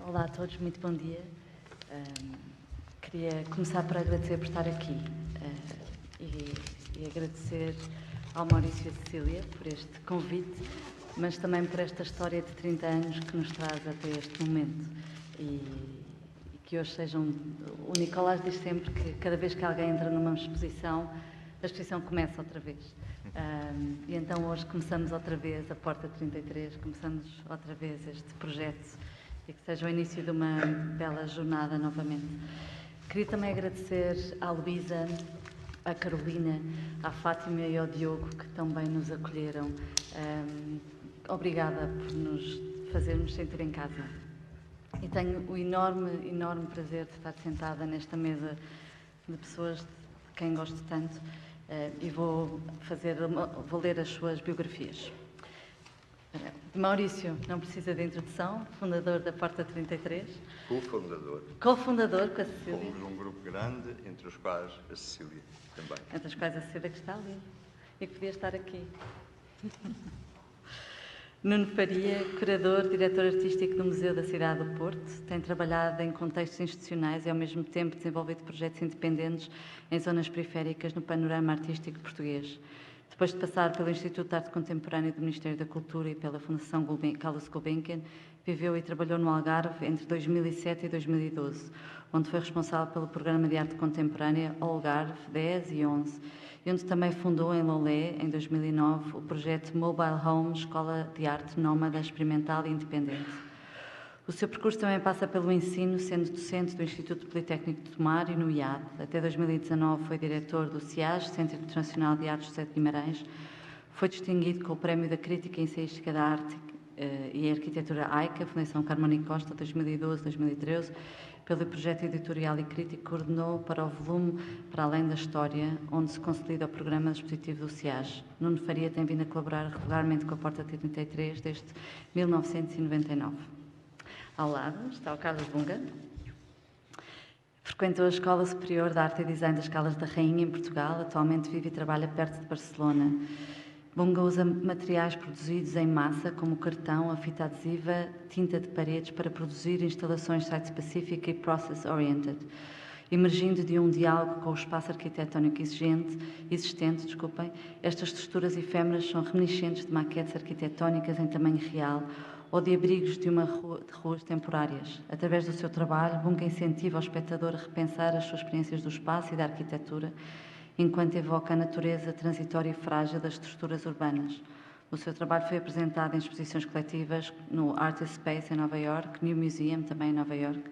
Olá a todos, muito bom dia. Queria começar por agradecer por estar aqui e agradecer ao Maurício e à Cecília por este convite, mas também por esta história de 30 anos que nos traz até este momento e que hoje sejam... O Nicolás diz sempre que cada vez que alguém entra numa exposição, a exposição começa outra vez. E então hoje começamos outra vez a Porta 33, começamos outra vez este projeto e que seja o início de uma bela jornada novamente. Queria também agradecer à Luísa, à Carolina, à Fátima e ao Diogo, que também nos acolheram. Obrigada por nos fazermos sentir em casa. E tenho o enorme prazer de estar sentada nesta mesa de pessoas de quem gosto tanto e vou ler as suas biografias. Maurício, não precisa de introdução, fundador da Porta 33. Co-fundador. Co-fundador com a Cecília. Fomos um grupo grande, entre os quais a Cecília também. Entre os quais a Cecília que está ali e que podia estar aqui. Nuno Faria, curador, diretor artístico do Museu da Cidade do Porto, tem trabalhado em contextos institucionais e ao mesmo tempo desenvolvido projetos independentes em zonas periféricas no panorama artístico português. Depois de passar pelo Instituto de Arte Contemporânea do Ministério da Cultura e pela Fundação Carlos Gulbenkian, viveu e trabalhou no Algarve entre 2007 e 2012, onde foi responsável pelo Programa de Arte Contemporânea Algarve 10 e 11, e onde também fundou em Lolé, em 2009, o projeto Mobile Home, Escola de Arte Nómada, Experimental e Independente. O seu percurso também passa pelo ensino, sendo docente do Instituto Politécnico de Tomar e no IAD. Até 2019 foi diretor do CIAS, Centro Internacional de Artes José de Guimarães. Foi distinguido com o Prémio da Crítica e Ensaística da Arte e Arquitetura AICA, Fundação Carmona e Costa, 2012-2013, pelo projeto editorial e crítico que coordenou para o volume Para Além da História, onde se consolida o programa expositivo do CIAS. Nuno Faria tem vindo a colaborar regularmente com a Porta 33 desde 1999. Ao lado está o Carlos Bunga. Frequentou a Escola Superior de Arte e Design das Caldas da Rainha, em Portugal. Atualmente vive e trabalha perto de Barcelona. Bunga usa materiais produzidos em massa, como cartão, a fita adesiva, tinta de paredes, para produzir instalações site-specific e process-oriented, emergindo de um diálogo com o espaço arquitetónico existente, estas estruturas efêmeras são reminiscentes de maquetes arquitetónicas em tamanho real, ou de abrigos de ruas temporárias. Através do seu trabalho, Bunga incentiva o espectador a repensar as suas experiências do espaço e da arquitetura, enquanto evoca a natureza transitória e frágil das estruturas urbanas. O seu trabalho foi apresentado em exposições coletivas no Artist Space em Nova York, New Museum, também em Nova York,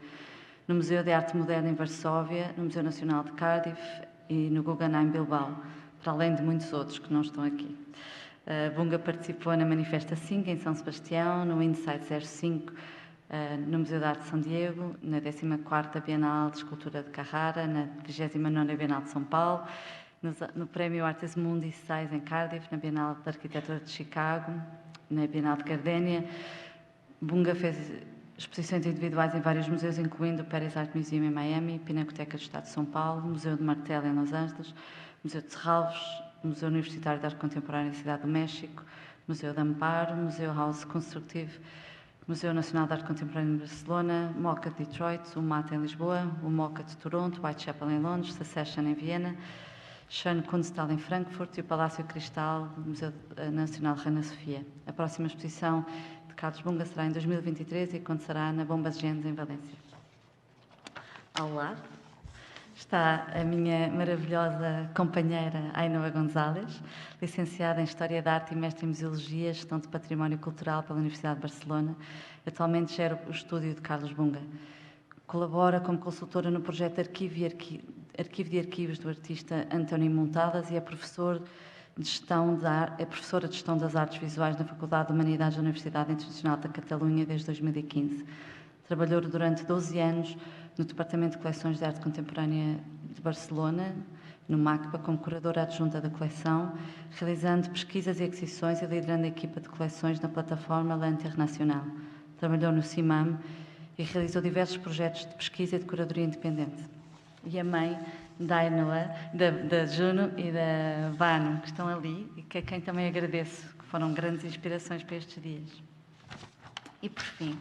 no Museu de Arte Moderna em Varsóvia, no Museu Nacional de Cardiff e no Guggenheim Bilbao, para além de muitos outros que não estão aqui. Bunga participou na Manifesta 5 em São Sebastião, no Insight 05 no Museu de Arte de São Diego, na 14ª Bienal de Escultura de Carrara, na 29ª Bienal de São Paulo, no Prémio Artes Mundi 6 em Cardiff, na Bienal de Arquitetura de Chicago, na Bienal de Gardenia. Bunga fez exposições individuais em vários museus, incluindo o Paris Art Museum em Miami, Pinacoteca do Estado de São Paulo, Museu de Martel em Los Angeles, Museu de Serralves, Museu Universitário de Arte Contemporânea na Cidade do México, Museu de Amparo, Museu House Constructive, Museu Nacional de Arte Contemporânea em Barcelona, MoCA de Detroit, o MAT em Lisboa, o MoCA de Toronto, Whitechapel em Londres, Secession em Viena, Schöne Kunsthal em Frankfurt e o Palácio Cristal do Museu Nacional de Reina Sofia. A próxima exposição de Carlos Bunga será em 2023 e acontecerá na Bombas Gens, em Valência. Ao lado está a minha maravilhosa companheira Ainhoa Gonzalez, licenciada em História da Arte e mestre em Museologia e Gestão de Património Cultural pela Universidade de Barcelona. Atualmente gera o estúdio de Carlos Bunga. Colabora como consultora no projeto Arquivo de Arquivos do artista António Montadas e é professora de Gestão das Artes Visuais na Faculdade de Humanidades da Universidade Internacional da Catalunha desde 2015. Trabalhou durante 12 anos no Departamento de Coleções de Arte Contemporânea de Barcelona, no MACBA, como curadora adjunta da coleção, realizando pesquisas e aquisições e liderando a equipa de coleções na plataforma La Internacional. Trabalhou no CIMAM e realizou diversos projetos de pesquisa e de curadoria independente. E a mãe da Ainhoa, da Juno e da Vano, que estão ali, e que a quem também agradeço, que foram grandes inspirações para estes dias. E por fim,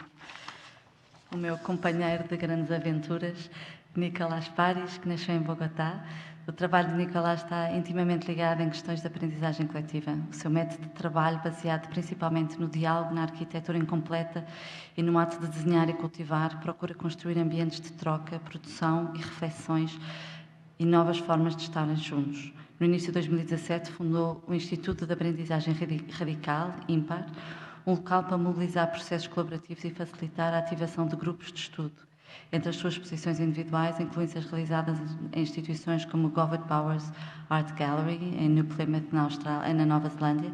o meu companheiro de grandes aventuras, Nicolás Paris, que nasceu em Bogotá. O trabalho de Nicolás está intimamente ligado em questões de aprendizagem coletiva. O seu método de trabalho, baseado principalmente no diálogo, na arquitetura incompleta e no ato de desenhar e cultivar, procura construir ambientes de troca, produção e reflexões e novas formas de estarem juntos. No início de 2017, fundou o Instituto de Aprendizagem Radical, IMPAR, um local para mobilizar processos colaborativos e facilitar a ativação de grupos de estudo. Entre as suas exposições individuais, incluem-se as realizadas em instituições como o Govert Powers Art Gallery, em New Plymouth, na Nova Zelândia,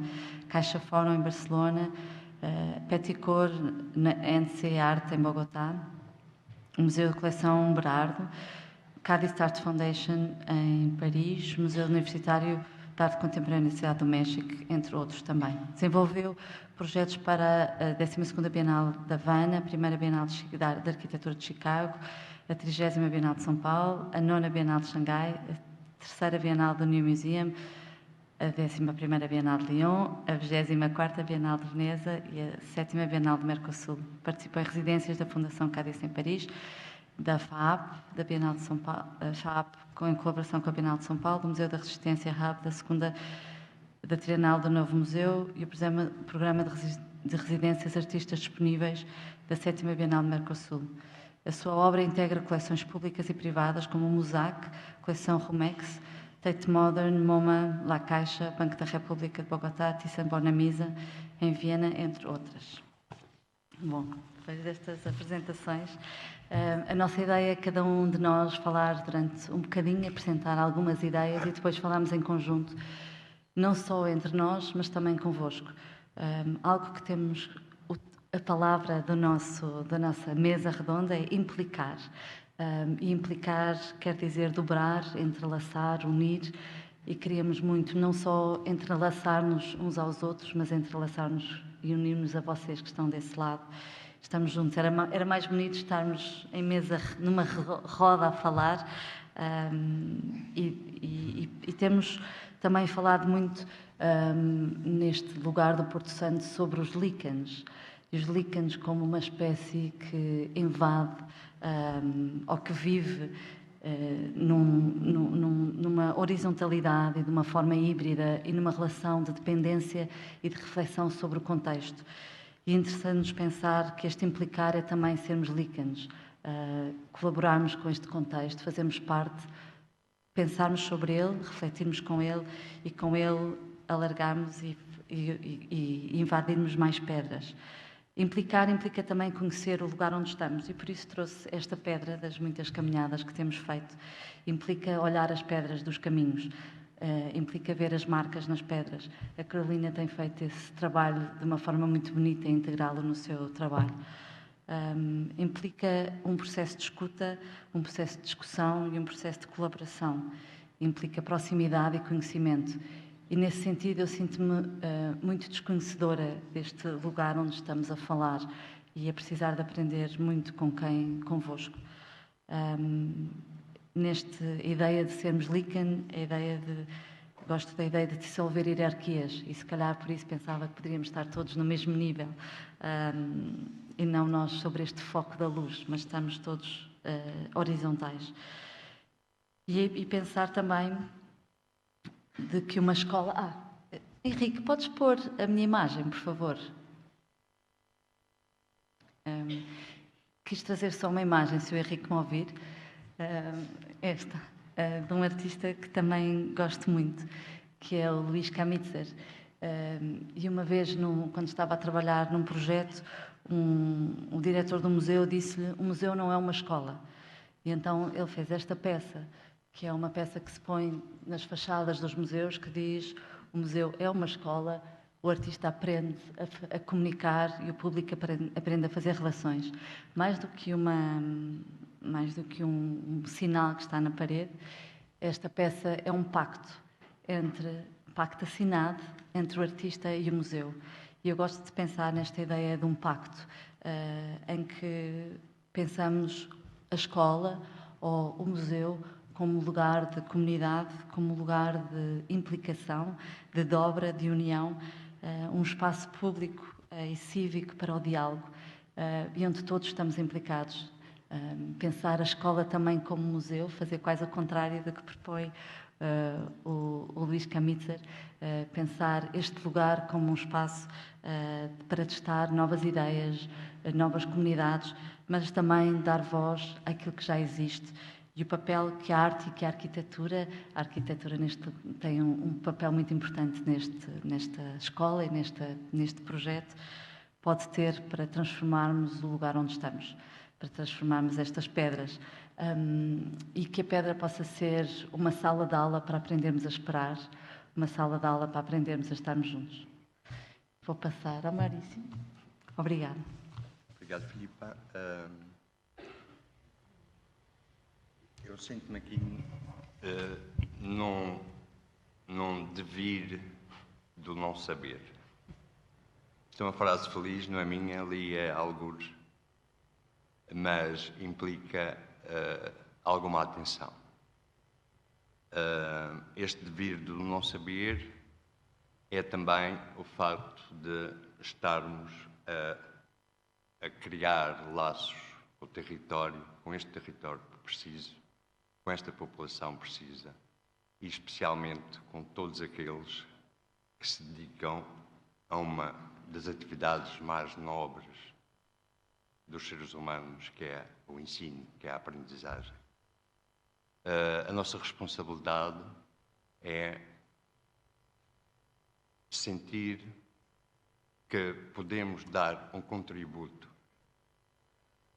Caixa Fórum, em Barcelona, Peticor, na NC Arte, em Bogotá, o Museu de Coleção Berardo, Cádiz Art Foundation, em Paris, Museu Universitário de Arte Contemporânea da Cidade do México, entre outros também. Desenvolveu projetos para a 12ª Bienal da Havana, a 1ª Bienal de Arquitetura de Chicago, a 30ª Bienal de São Paulo, a 9ª Bienal de Xangai, a 3ª Bienal do New Museum, a 11ª Bienal de Lyon, a 24ª Bienal de Veneza e a 7ª Bienal de Mercosul. Participou em residências da Fundação Cádiz em Paris, da FAAP, da Bienal de São Paulo, FAAP em colaboração com a Bienal de São Paulo, do Museu da Resistência Hub, da Trienal do Novo Museu e o programa de residências artistas disponíveis da 7ª Bienal de Mercosul. A sua obra integra coleções públicas e privadas como o Mosaic, coleção Rumex, Tate Modern, MoMA, La Caixa, Banco da República de Bogotá, Thyssen-Bornemisza, em Viena, entre outras. Bom, depois destas apresentações, a nossa ideia é cada um de nós falar durante um bocadinho, apresentar algumas ideias e depois falarmos em conjunto, não só entre nós, mas também convosco. Algo que temos, a palavra da nossa mesa redonda é implicar. E implicar quer dizer dobrar, entrelaçar, unir, e queríamos muito não só entrelaçar-nos uns aos outros, mas entrelaçar-nos e unir-nos a vocês que estão desse lado. Estamos juntos. Era mais bonito estarmos em mesa, numa roda a falar, e temos também falado muito neste lugar do Porto Santo sobre os líquenes. E os líquenes como uma espécie que invade ou que vive numa horizontalidade e de uma forma híbrida e numa relação de dependência e de reflexão sobre o contexto. E é interessante-nos pensar que este implicar é também sermos líquenes, colaborarmos com este contexto, fazermos parte, pensarmos sobre ele, refletirmos com ele e com ele alargarmos e invadirmos mais pedras. Implicar implica também conhecer o lugar onde estamos e por isso trouxe esta pedra das muitas caminhadas que temos feito. Implica olhar as pedras dos caminhos, implica ver as marcas nas pedras. A Carolina tem feito esse trabalho de uma forma muito bonita e integrá-lo no seu trabalho. Implica um processo de escuta, um processo de discussão e um processo de colaboração. Implica proximidade e conhecimento. E, nesse sentido, eu sinto-me muito desconhecedora deste lugar onde estamos a falar e a precisar de aprender muito convosco. Nesta ideia de sermos líquen, gosto da ideia de dissolver hierarquias e, se calhar, por isso pensava que poderíamos estar todos no mesmo nível e não nós sobre este foco da luz, mas estamos todos horizontais. E pensar também de que uma escola... Henrique, podes pôr a minha imagem, por favor? Quis trazer só uma imagem, se o Henrique me ouvir. Esta, de um artista que também gosto muito, que é o Luís Camitzer. E uma vez, quando estava a trabalhar num projeto, o diretor do museu disse-lhe: o museu não é uma escola. E então ele fez esta peça, que é uma peça que se põe nas fachadas dos museus, que diz: o museu é uma escola, o artista aprende a comunicar e o público aprende a fazer relações. Mais do que um sinal que está na parede, esta peça é um pacto assinado entre o artista e o museu. E eu gosto de pensar nesta ideia de um pacto, em que pensamos a escola ou o museu como lugar de comunidade, como lugar de implicação, de dobra, de união, um espaço público e cívico para o diálogo, e onde todos estamos implicados. Pensar a escola também como museu, fazer quase ao contrário do que propõe o Luís Camitzer, pensar este lugar como um espaço para testar novas ideias, novas comunidades, mas também dar voz àquilo que já existe e o papel que a arte e que a arquitetura tem um papel muito importante nesta escola e neste projeto, pode ter para transformarmos o lugar onde estamos, para transformarmos estas pedras. E que a pedra possa ser uma sala de aula para aprendermos a esperar, uma sala de aula para aprendermos a estarmos juntos. Vou passar ao Maurício. Obrigada. Obrigado, Filipa. Eu sinto-me aqui num devir do não saber. Isto é uma frase feliz, não é minha, ali é algures, mas implica alguma atenção. Este devir do não saber é também o facto de estarmos a criar laços com o território, com este território preciso, com esta população precisa, e especialmente com todos aqueles que se dedicam a uma das atividades mais nobres dos seres humanos, que é o ensino, que é a aprendizagem. A nossa responsabilidade é sentir que podemos dar um contributo,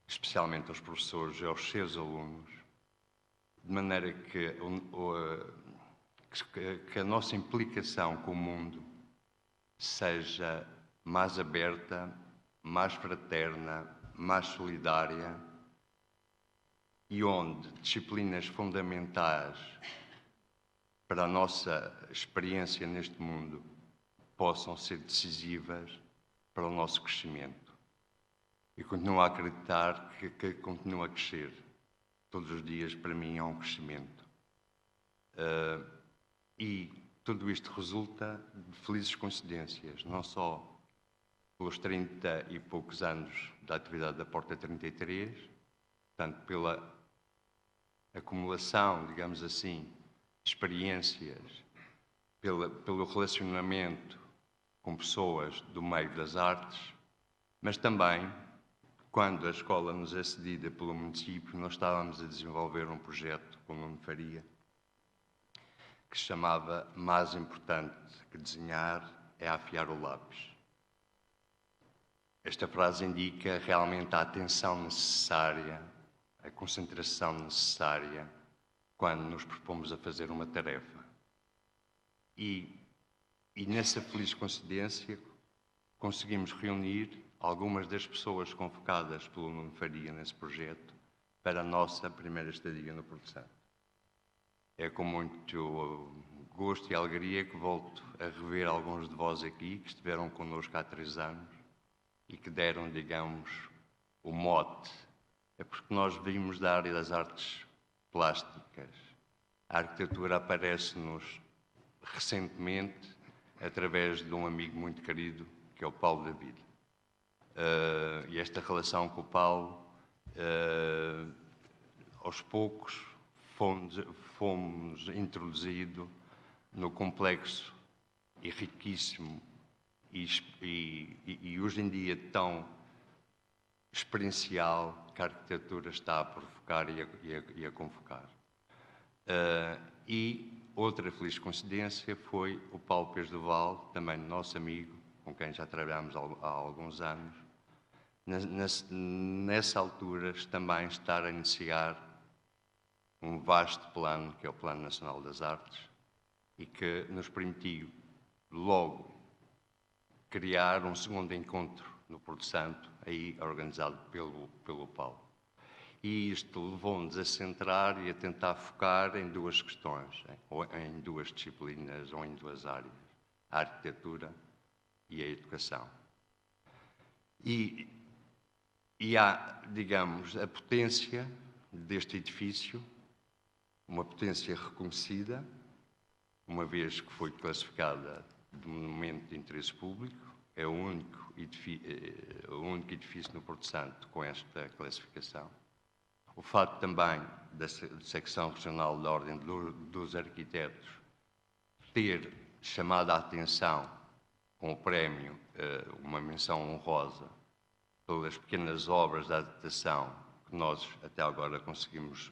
especialmente aos professores e aos seus alunos, de maneira que a nossa implicação com o mundo seja mais aberta, mais fraterna, mais solidária, e onde disciplinas fundamentais para a nossa experiência neste mundo possam ser decisivas para o nosso crescimento. E continuo a acreditar que continua a crescer. Todos os dias, para mim, é um crescimento. E tudo isto resulta de felizes coincidências, não só pelos 30 e poucos anos da atividade da Porta 33, portanto, pela acumulação, digamos assim, de experiências, pelo relacionamento com pessoas do meio das artes, mas também, quando a escola nos é cedida pelo município, nós estávamos a desenvolver um projeto com o Nuno Faria, que se chamava Mais Importante que Desenhar é Afiar o Lápis. Esta frase indica realmente a atenção necessária, a concentração necessária quando nos propomos a fazer uma tarefa. E nessa feliz coincidência conseguimos reunir algumas das pessoas convocadas pelo Nuno Faria nesse projeto para a nossa primeira estadia no Porto Santo. É com muito gosto e alegria que volto a rever alguns de vós aqui que estiveram connosco há 3 anos e que deram, digamos, o mote. É porque nós vimos da área das artes plásticas. A arquitetura aparece-nos recentemente através de um amigo muito querido, que é o Paulo David. E esta relação com o Paulo, aos poucos, fomos introduzidos no complexo e riquíssimo e hoje em dia tão experiencial que a arquitetura está a provocar e a convocar. E outra feliz coincidência foi o Paulo Pires do Val, também nosso amigo, com quem já trabalhamos há alguns anos, nessa altura também estar a iniciar um vasto plano, que é o Plano Nacional das Artes, e que nos permitiu logo criar um segundo encontro no Porto Santo, aí organizado pelo Paulo. E isto levou-nos a centrar e a tentar focar em 2 questões, ou em 2 disciplinas, ou em 2 áreas, a arquitetura e a educação. E há, digamos, a potência deste edifício, uma potência reconhecida, uma vez que foi classificada de monumento de interesse público, é o único edifício no Porto Santo com esta classificação. O fato também da secção regional da Ordem dos Arquitetos ter chamado a atenção com o prémio, uma menção honrosa, pelas pequenas obras de adaptação que nós até agora conseguimos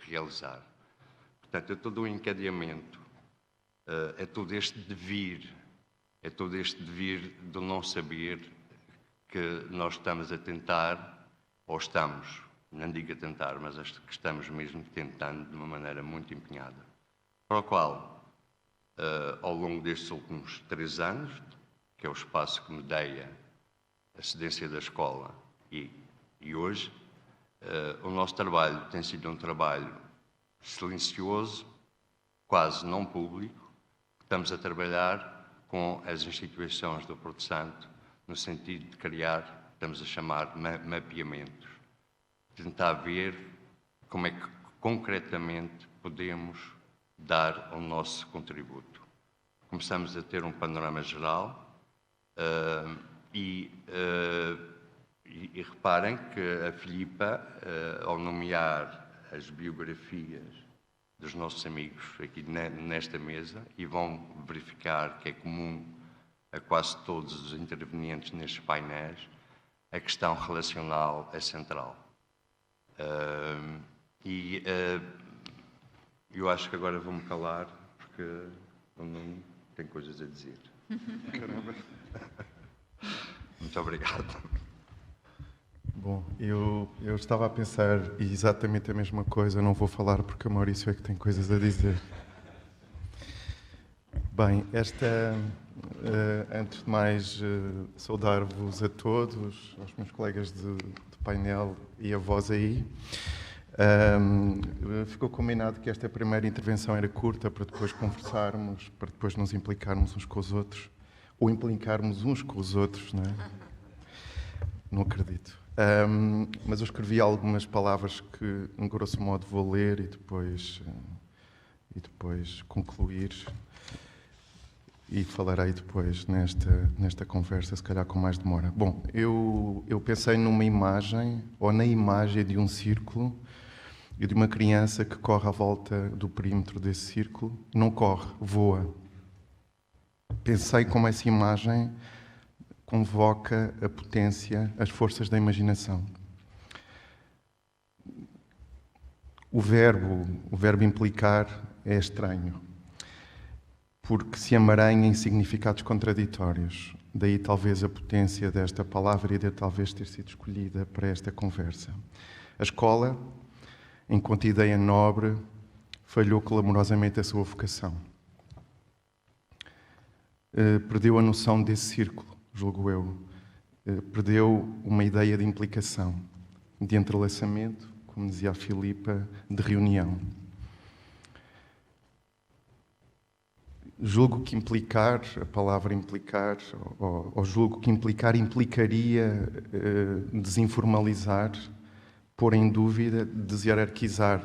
realizar. Portanto, é todo um encadeamento, é todo este devir do não saber que nós estamos a tentar, ou estamos, não digo a tentar, mas acho que estamos mesmo tentando de uma maneira muito empenhada, para o qual, ao longo destes últimos 3 anos, que é o espaço que medeia a cedência da escola e hoje, o nosso trabalho tem sido um trabalho silencioso, quase não público. Estamos a trabalhar com as instituições do Porto Santo no sentido de criar, estamos a chamar mapeamentos, tentar ver como é que concretamente podemos dar o nosso contributo. Começamos a ter um panorama geral e reparem que a Filipa, ao nomear as biografias dos nossos amigos aqui nesta mesa, e vão verificar que é comum a quase todos os intervenientes nestes painéis, a questão relacional é central. Eu acho que agora vou-me calar, porque o Nuno tem coisas a dizer. Caramba. Muito obrigado. Bom, eu estava a pensar exatamente a mesma coisa, não vou falar porque o Maurício é que tem coisas a dizer. Bem, antes de mais, saudar-vos a todos, aos meus colegas de painel e a vós aí. Ficou combinado que esta primeira intervenção era curta para depois conversarmos, para depois nos implicarmos uns com os outros, ou implicarmos uns com os outros, não é? Não acredito. Mas eu escrevi algumas palavras que, em grosso modo, vou ler e depois concluir. E falarei depois nesta conversa, se calhar com mais demora. Bom, eu pensei numa imagem, ou na imagem de um círculo, e de uma criança que corre à volta do perímetro desse círculo. Não corre, voa. Pensei como essa imagem convoca a potência, as forças da imaginação. O verbo implicar é estranho, porque se emaranha em significados contraditórios. Daí talvez a potência desta palavra e de talvez ter sido escolhida para esta conversa. A escola, enquanto ideia nobre, falhou clamorosamente a sua vocação. Perdeu a noção desse círculo, julgo eu. Perdeu uma ideia de implicação, de entrelaçamento, como dizia a Filipa, de reunião. Julgo que implicar, a palavra implicar, ou julgo que implicaria desinformalizar, pôr em dúvida, deshierarquizar,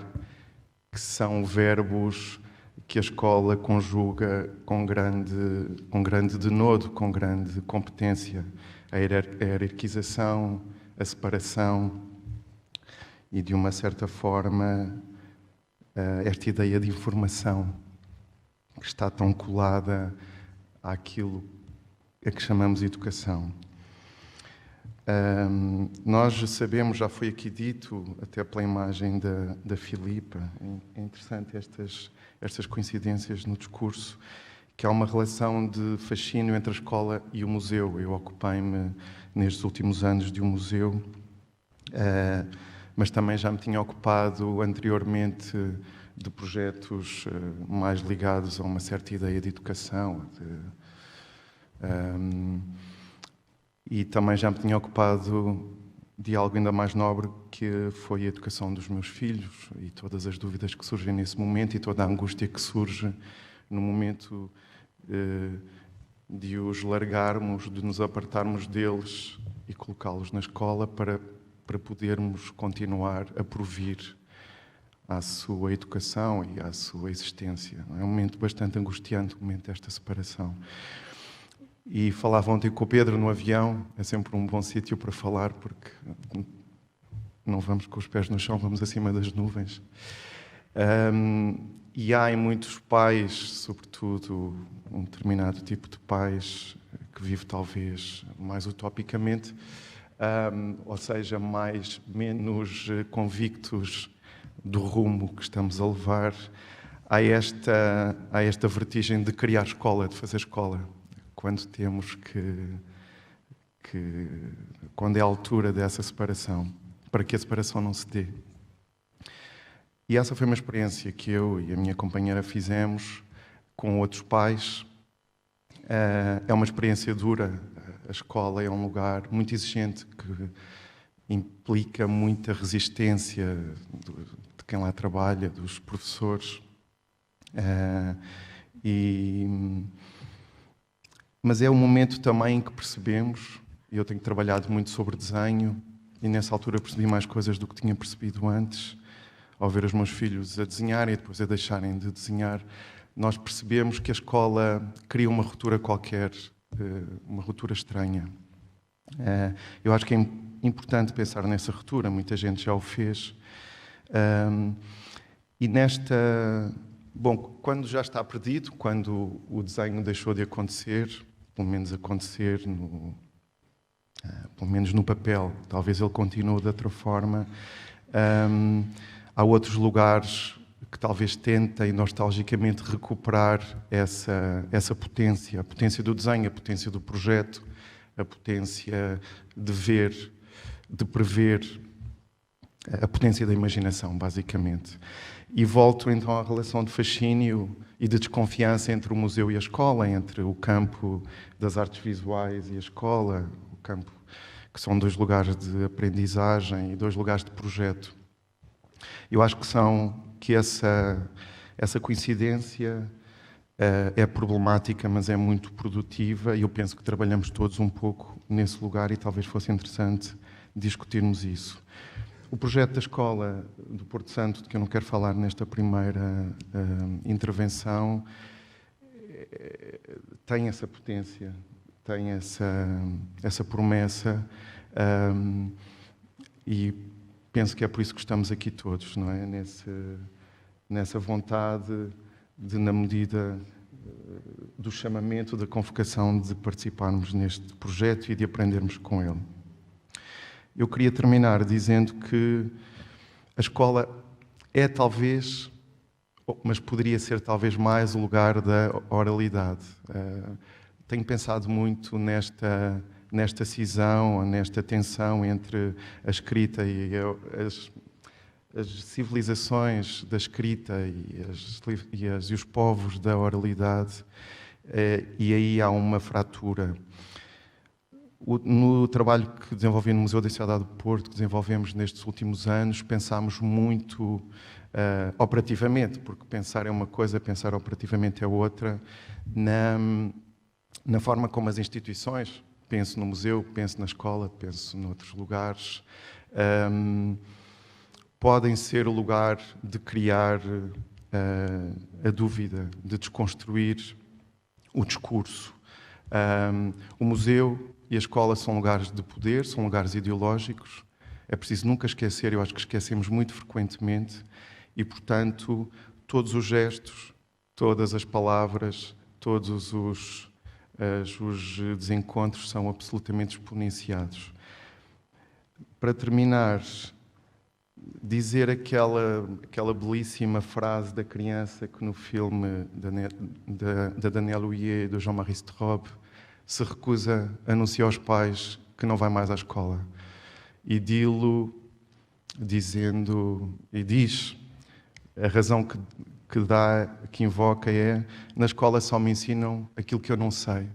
que são verbos que a escola conjuga com grande denodo, com grande competência. A hierarquização, a separação e, de uma certa forma, esta ideia de informação que está tão colada àquilo a que chamamos de educação. Nós sabemos, já foi aqui dito, até pela imagem da Filipa, é interessante estas coincidências no discurso, que há uma relação de fascínio entre a escola e o museu. Eu ocupei-me, nestes últimos anos, de um museu, mas também já me tinha ocupado anteriormente de projetos mais ligados a uma certa ideia de educação. E também já me tinha ocupado de algo ainda mais nobre, que foi a educação dos meus filhos e todas as dúvidas que surgem nesse momento e toda a angústia que surge no momento de os largarmos, de nos apartarmos deles e colocá-los na escola para podermos continuar a provir à sua educação e à sua existência. É um momento bastante angustiante, o momento desta separação. E falava ontem com o Pedro no avião, é sempre um bom sítio para falar, porque não vamos com os pés no chão, vamos acima das nuvens. E há em muitos pais, sobretudo um determinado tipo de pais, que vive talvez mais utopicamente, ou seja, menos convictos do rumo que estamos a levar. Há esta vertigem de criar escola, de fazer escola, quando temos quando é a altura dessa separação, para que a separação não se dê. E essa foi uma experiência que eu e a minha companheira fizemos com outros pais. É uma experiência dura. A escola é um lugar muito exigente que implica muita resistência de quem lá trabalha, dos professores. Mas é um momento também em que percebemos, e eu tenho trabalhado muito sobre desenho, e nessa altura percebi mais coisas do que tinha percebido antes, ao ver os meus filhos a desenharem e depois a deixarem de desenhar. Nós percebemos que a escola cria uma ruptura qualquer, uma ruptura estranha. Eu acho que é importante pensar nessa ruptura, muita gente já o fez. E quando já está perdido, quando o desenho deixou de acontecer, pelo menos acontecer pelo menos no papel, talvez ele continue de outra forma, há outros lugares que talvez tentem nostalgicamente recuperar essa potência, a potência do desenho, a potência do projeto, a potência de ver, de prever, a potência da imaginação, basicamente. E volto então à relação de fascínio e de desconfiança entre o museu e a escola, entre o campo das artes visuais e a escola, o campo que são dois lugares de aprendizagem e dois lugares de projeto. Eu acho que essa coincidência é problemática, mas é muito produtiva, e eu penso que trabalhamos todos um pouco nesse lugar e talvez fosse interessante discutirmos isso. O projeto da Escola do Porto Santo, de que eu não quero falar nesta primeira intervenção, tem essa potência, tem essa promessa, e penso que é por isso que estamos aqui todos, não é? Nessa vontade de, na medida do chamamento, da convocação, de participarmos neste projeto e de aprendermos com ele. Eu queria terminar dizendo que a escola é talvez, mas poderia ser talvez mais o lugar da oralidade. Tenho pensado muito nesta cisão, nesta tensão entre a escrita e as civilizações da escrita e os povos da oralidade, e aí há uma fratura. No trabalho que desenvolvi no Museu da Cidade do Porto, que desenvolvemos nestes últimos anos, pensámos muito operativamente, porque pensar é uma coisa, pensar operativamente é outra, na forma como as instituições, penso no museu, penso na escola, penso noutros lugares, podem ser o lugar de criar a dúvida, de desconstruir o discurso. O museu e a escola são lugares de poder, são lugares ideológicos. É preciso nunca esquecer, eu acho que esquecemos muito frequentemente, e, portanto, todos os gestos, todas as palavras, todos os desencontros são absolutamente exponenciados. Para terminar, dizer aquela belíssima frase da criança que no filme da Danielle Houllier e do Jean-Marie Straub se recusa a anunciar aos pais que não vai mais à escola. E diz, a razão que invoca é: na escola só me ensinam aquilo que eu não sei.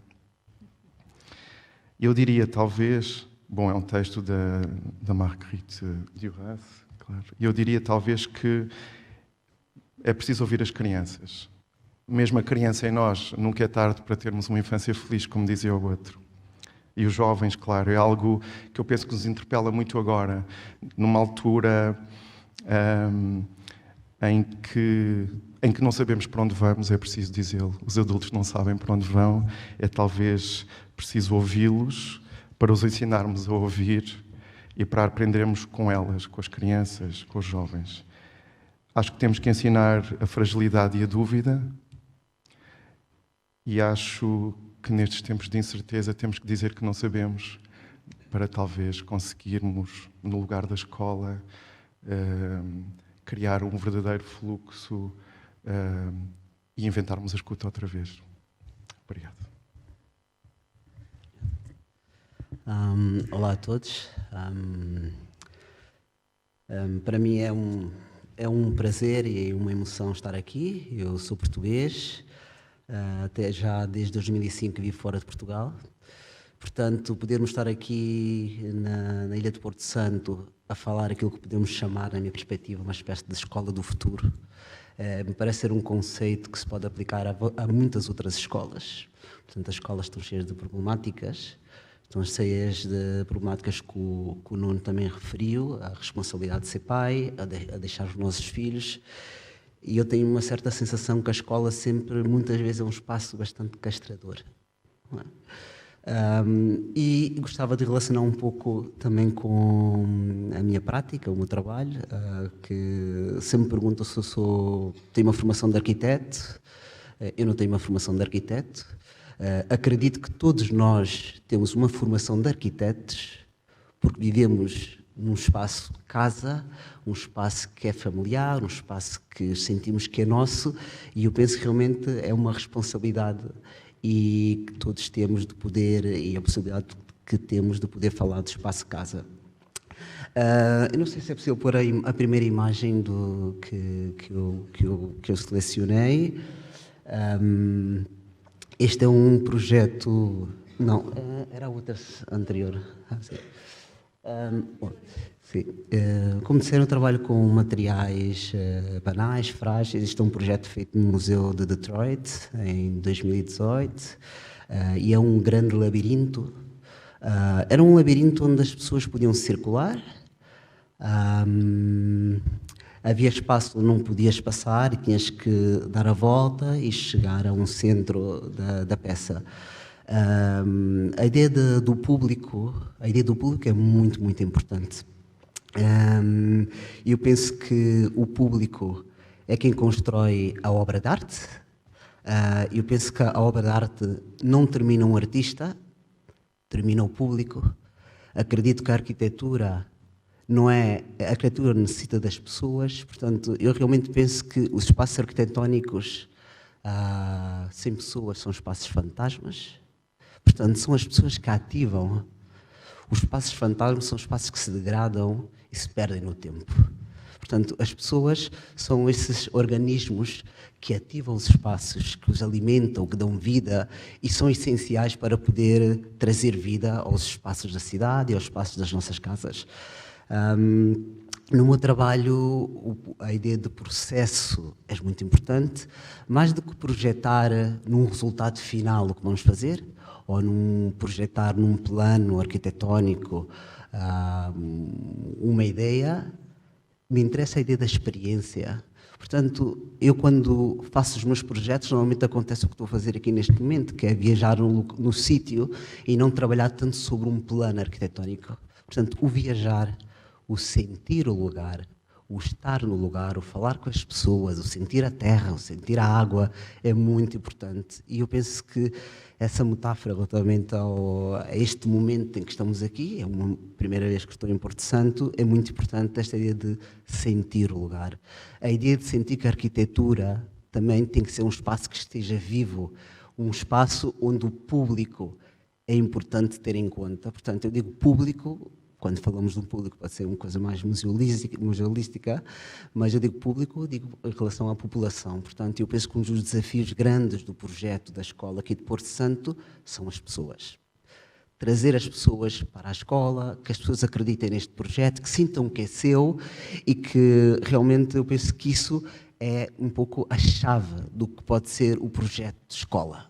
Eu diria, talvez, é um texto da Marguerite Duras, claro, eu diria talvez que é preciso ouvir as crianças. Mesmo a criança em nós, nunca é tarde para termos uma infância feliz, como dizia o outro. E os jovens, claro, é algo que eu penso que nos interpela muito agora, numa altura em que em que não sabemos para onde vamos, é preciso dizê-lo. Os adultos não sabem para onde vão, é talvez preciso ouvi-los para os ensinarmos a ouvir e para aprendermos com elas, com as crianças, com os jovens. Acho que temos que ensinar a fragilidade e a dúvida, e acho que nestes tempos de incerteza temos que dizer que não sabemos, para talvez conseguirmos, no lugar da escola, criar um verdadeiro fluxo e inventarmos a escuta outra vez. Obrigado. Olá a todos. Para mim é um prazer e uma emoção estar aqui. Eu sou português, até já desde 2005 vivo fora de Portugal. Portanto, podermos estar aqui na Ilha de Porto Santo a falar aquilo que podemos chamar, na minha perspectiva, uma espécie de escola do futuro, me parece ser um conceito que se pode aplicar a muitas outras escolas. Portanto, as escolas estão cheias de problemáticas, estão cheias de problemáticas que o Nuno também referiu, a responsabilidade de ser pai, a deixar os nossos filhos, e eu tenho uma certa sensação que a escola sempre, muitas vezes, é um espaço bastante castrador. Não é? E gostava de relacionar um pouco também com a minha prática, o meu trabalho, que sempre me perguntam se eu tenho uma formação de arquiteto. Eu não tenho uma formação de arquiteto. Acredito que todos nós temos uma formação de arquitetos, porque vivemos num espaço casa, um espaço que é familiar, um espaço que sentimos que é nosso, e eu penso que realmente é uma responsabilidade e que todos temos de poder, e a possibilidade que temos de poder falar do espaço casa. Eu não sei se é possível pôr a primeira imagem que eu selecionei. Este é um projeto... Não, era a outra anterior. Como disseram, eu trabalho com materiais banais, frágeis. Este é um projeto feito no Museu de Detroit, em 2018, e é um grande labirinto. Era um labirinto onde as pessoas podiam circular, havia espaço onde não podias passar e tinhas que dar a volta e chegar a um centro da peça. A ideia do público é muito, muito importante. Eu penso que o público é quem constrói a obra de arte. Eu penso que a obra de arte não termina um artista, termina o público. Acredito que a arquitetura a arquitetura necessita das pessoas, portanto, eu realmente penso que os espaços arquitetónicos sem pessoas são espaços fantasmas. Portanto, são as pessoas que ativam. Os espaços fantasmas são espaços que se degradam e se perdem no tempo. Portanto, as pessoas são esses organismos que ativam os espaços, que os alimentam, que dão vida e são essenciais para poder trazer vida aos espaços da cidade e aos espaços das nossas casas. No meu trabalho, a ideia de processo é muito importante, mais do que projetar num resultado final o que vamos fazer, ou projetar num plano arquitetónico uma ideia, me interessa a ideia da experiência. Portanto, eu quando faço os meus projetos, normalmente acontece o que estou a fazer aqui neste momento, que é viajar no sítio e não trabalhar tanto sobre um plano arquitetónico. Portanto, o viajar, o sentir o lugar, o estar no lugar, o falar com as pessoas, o sentir a terra, o sentir a água é muito importante. E eu penso que essa metáfora relativamente a este momento em que estamos aqui, é uma primeira vez que estou em Porto Santo, é muito importante esta ideia de sentir o lugar. A ideia de sentir que a arquitetura também tem que ser um espaço que esteja vivo, um espaço onde o público é importante ter em conta. Portanto, eu digo público. Quando falamos de um público, pode ser uma coisa mais museolística, mas eu digo público, digo em relação à população. Portanto, eu penso que um dos desafios grandes do projeto da escola aqui de Porto Santo são as pessoas. Trazer as pessoas para a escola, que as pessoas acreditem neste projeto, que sintam que é seu e que realmente eu penso que isso é um pouco a chave do que pode ser o projeto de escola.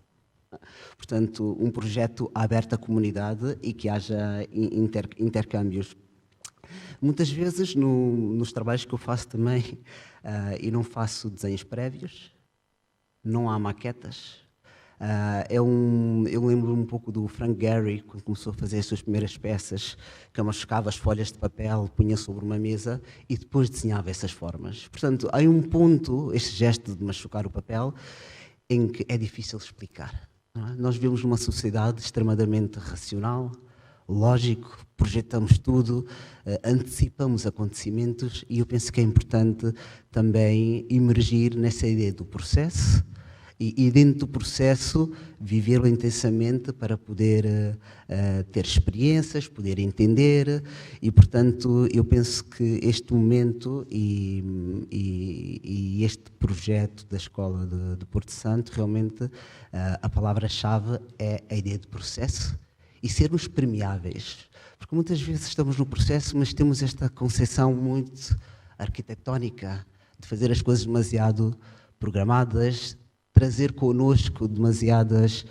Portanto, um projeto aberto à comunidade e que haja intercâmbios. Muitas vezes, nos trabalhos que eu faço também, eu não faço desenhos prévios, não há maquetas. Eu lembro um pouco do Frank Gehry, quando começou a fazer as suas primeiras peças, que machucava as folhas de papel, punha sobre uma mesa e depois desenhava essas formas. Portanto, há um ponto, este gesto de machucar o papel, em que é difícil explicar. Não é? Nós vivemos numa sociedade extremadamente racional, lógico, projetamos tudo, antecipamos acontecimentos, e eu penso que é importante também emergir nessa ideia do processo e dentro do processo vivê-lo intensamente para poder ter experiências, poder entender, e portanto eu penso que este momento e este projeto da Escola de Porto Santo, realmente a palavra-chave é a ideia de processo e sermos permeáveis, porque muitas vezes estamos no processo, mas temos esta concepção muito arquitetónica de fazer as coisas demasiado programadas, trazer connosco demasiadas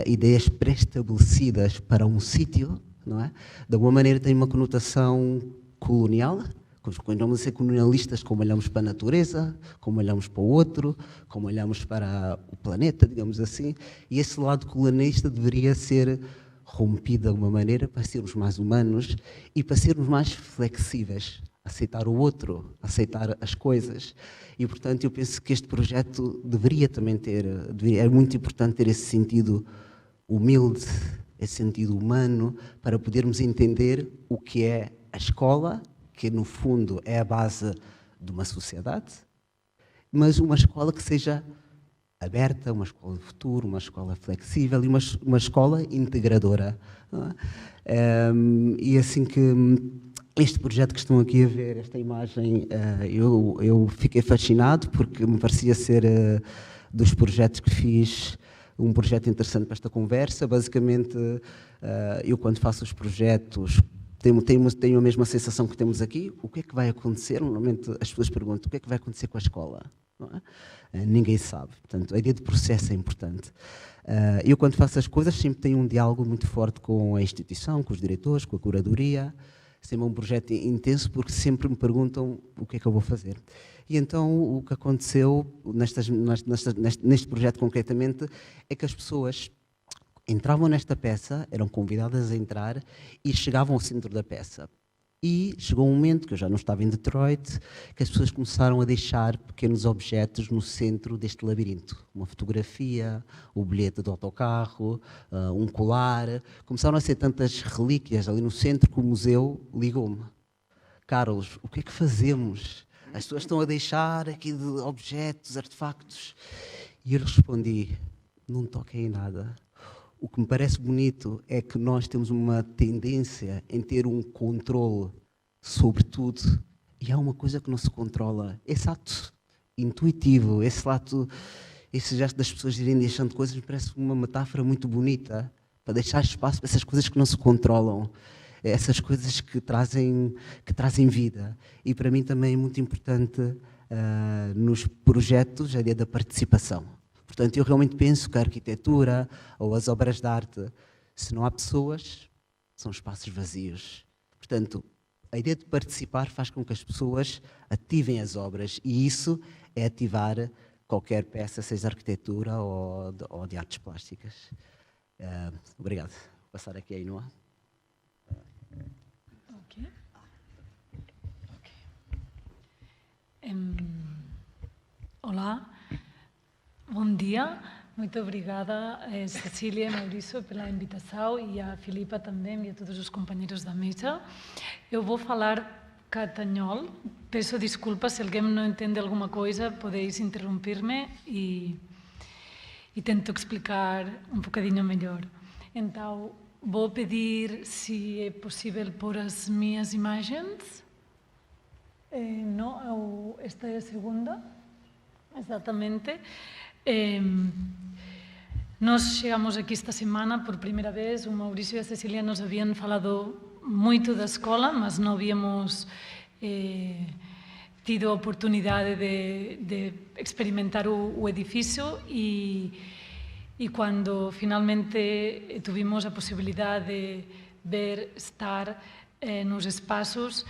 ideias pré-estabelecidas para um sítio, não é? De alguma maneira tem uma conotação colonial, quando vamos a ser colonialistas, como olhamos para a natureza, como olhamos para o outro, como olhamos para o planeta, digamos assim, e esse lado colonialista deveria ser rompido de alguma maneira para sermos mais humanos e para sermos mais flexíveis, aceitar o outro, aceitar as coisas. E, portanto, eu penso que este projeto deveria também ter, é muito importante ter esse sentido humilde, esse sentido humano, para podermos entender o que é a escola, que no fundo é a base de uma sociedade, mas uma escola que seja aberta, uma escola de futuro, uma escola flexível e uma escola integradora. E assim que este projeto que estão aqui a ver, esta imagem, eu fiquei fascinado porque me parecia ser dos projetos que fiz um projeto interessante para esta conversa. Basicamente, eu quando faço os projetos tenho a mesma sensação que temos aqui. O que é que vai acontecer? Normalmente as pessoas perguntam o que é que vai acontecer com a escola. Não é? Ninguém sabe. Portanto, a ideia de processo é importante. Eu quando faço as coisas sempre tenho um diálogo muito forte com a instituição, com os diretores, com a curadoria. Sempre é um projeto intenso porque sempre me perguntam o que é que eu vou fazer. E então o que aconteceu neste projeto concretamente é que as pessoas entravam nesta peça, eram convidadas a entrar e chegavam ao centro da peça. E chegou um momento, que eu já não estava em Detroit, que as pessoas começaram a deixar pequenos objetos no centro deste labirinto. Uma fotografia, o bilhete do autocarro, um colar. Começaram a ser tantas relíquias ali no centro que o museu ligou-me. Carlos, o que é que fazemos? As pessoas estão a deixar aqui de objetos, artefactos. E eu respondi, não toquem em nada. O que me parece bonito é que nós temos uma tendência em ter um controle sobre tudo e há uma coisa que não se controla. Esse ato intuitivo, esse gesto das pessoas irem deixando coisas, me parece uma metáfora muito bonita para deixar espaço para essas coisas que não se controlam, essas coisas que trazem vida. E para mim também é muito importante nos projetos a ideia da participação. Portanto, eu realmente penso que a arquitetura ou as obras de arte, se não há pessoas, são espaços vazios. Portanto, a ideia de participar faz com que as pessoas ativem as obras e isso é ativar qualquer peça, seja arquitetura ou de artes plásticas. Obrigado. Vou passar aqui a Ainhoa. Okay. Olá. Bom dia, muito obrigada Cecília e Maurício pela invitação e a Filipa também e a todos os companheiros da mesa. Eu vou falar catanhol, peço desculpas se alguém não entende alguma coisa, podeis interromper-me e tento explicar um bocadinho melhor. Então, vou pedir se é possível pôr as minhas imagens. Não, esta é a segunda, exatamente. Nós chegamos aqui esta semana por primeira vez, o Maurício e a Cecília nos haviam falado muito da escola, mas não havíamos tido a oportunidade de experimentar o edifício e quando finalmente tivemos a possibilidade de ver, estar nos espaços,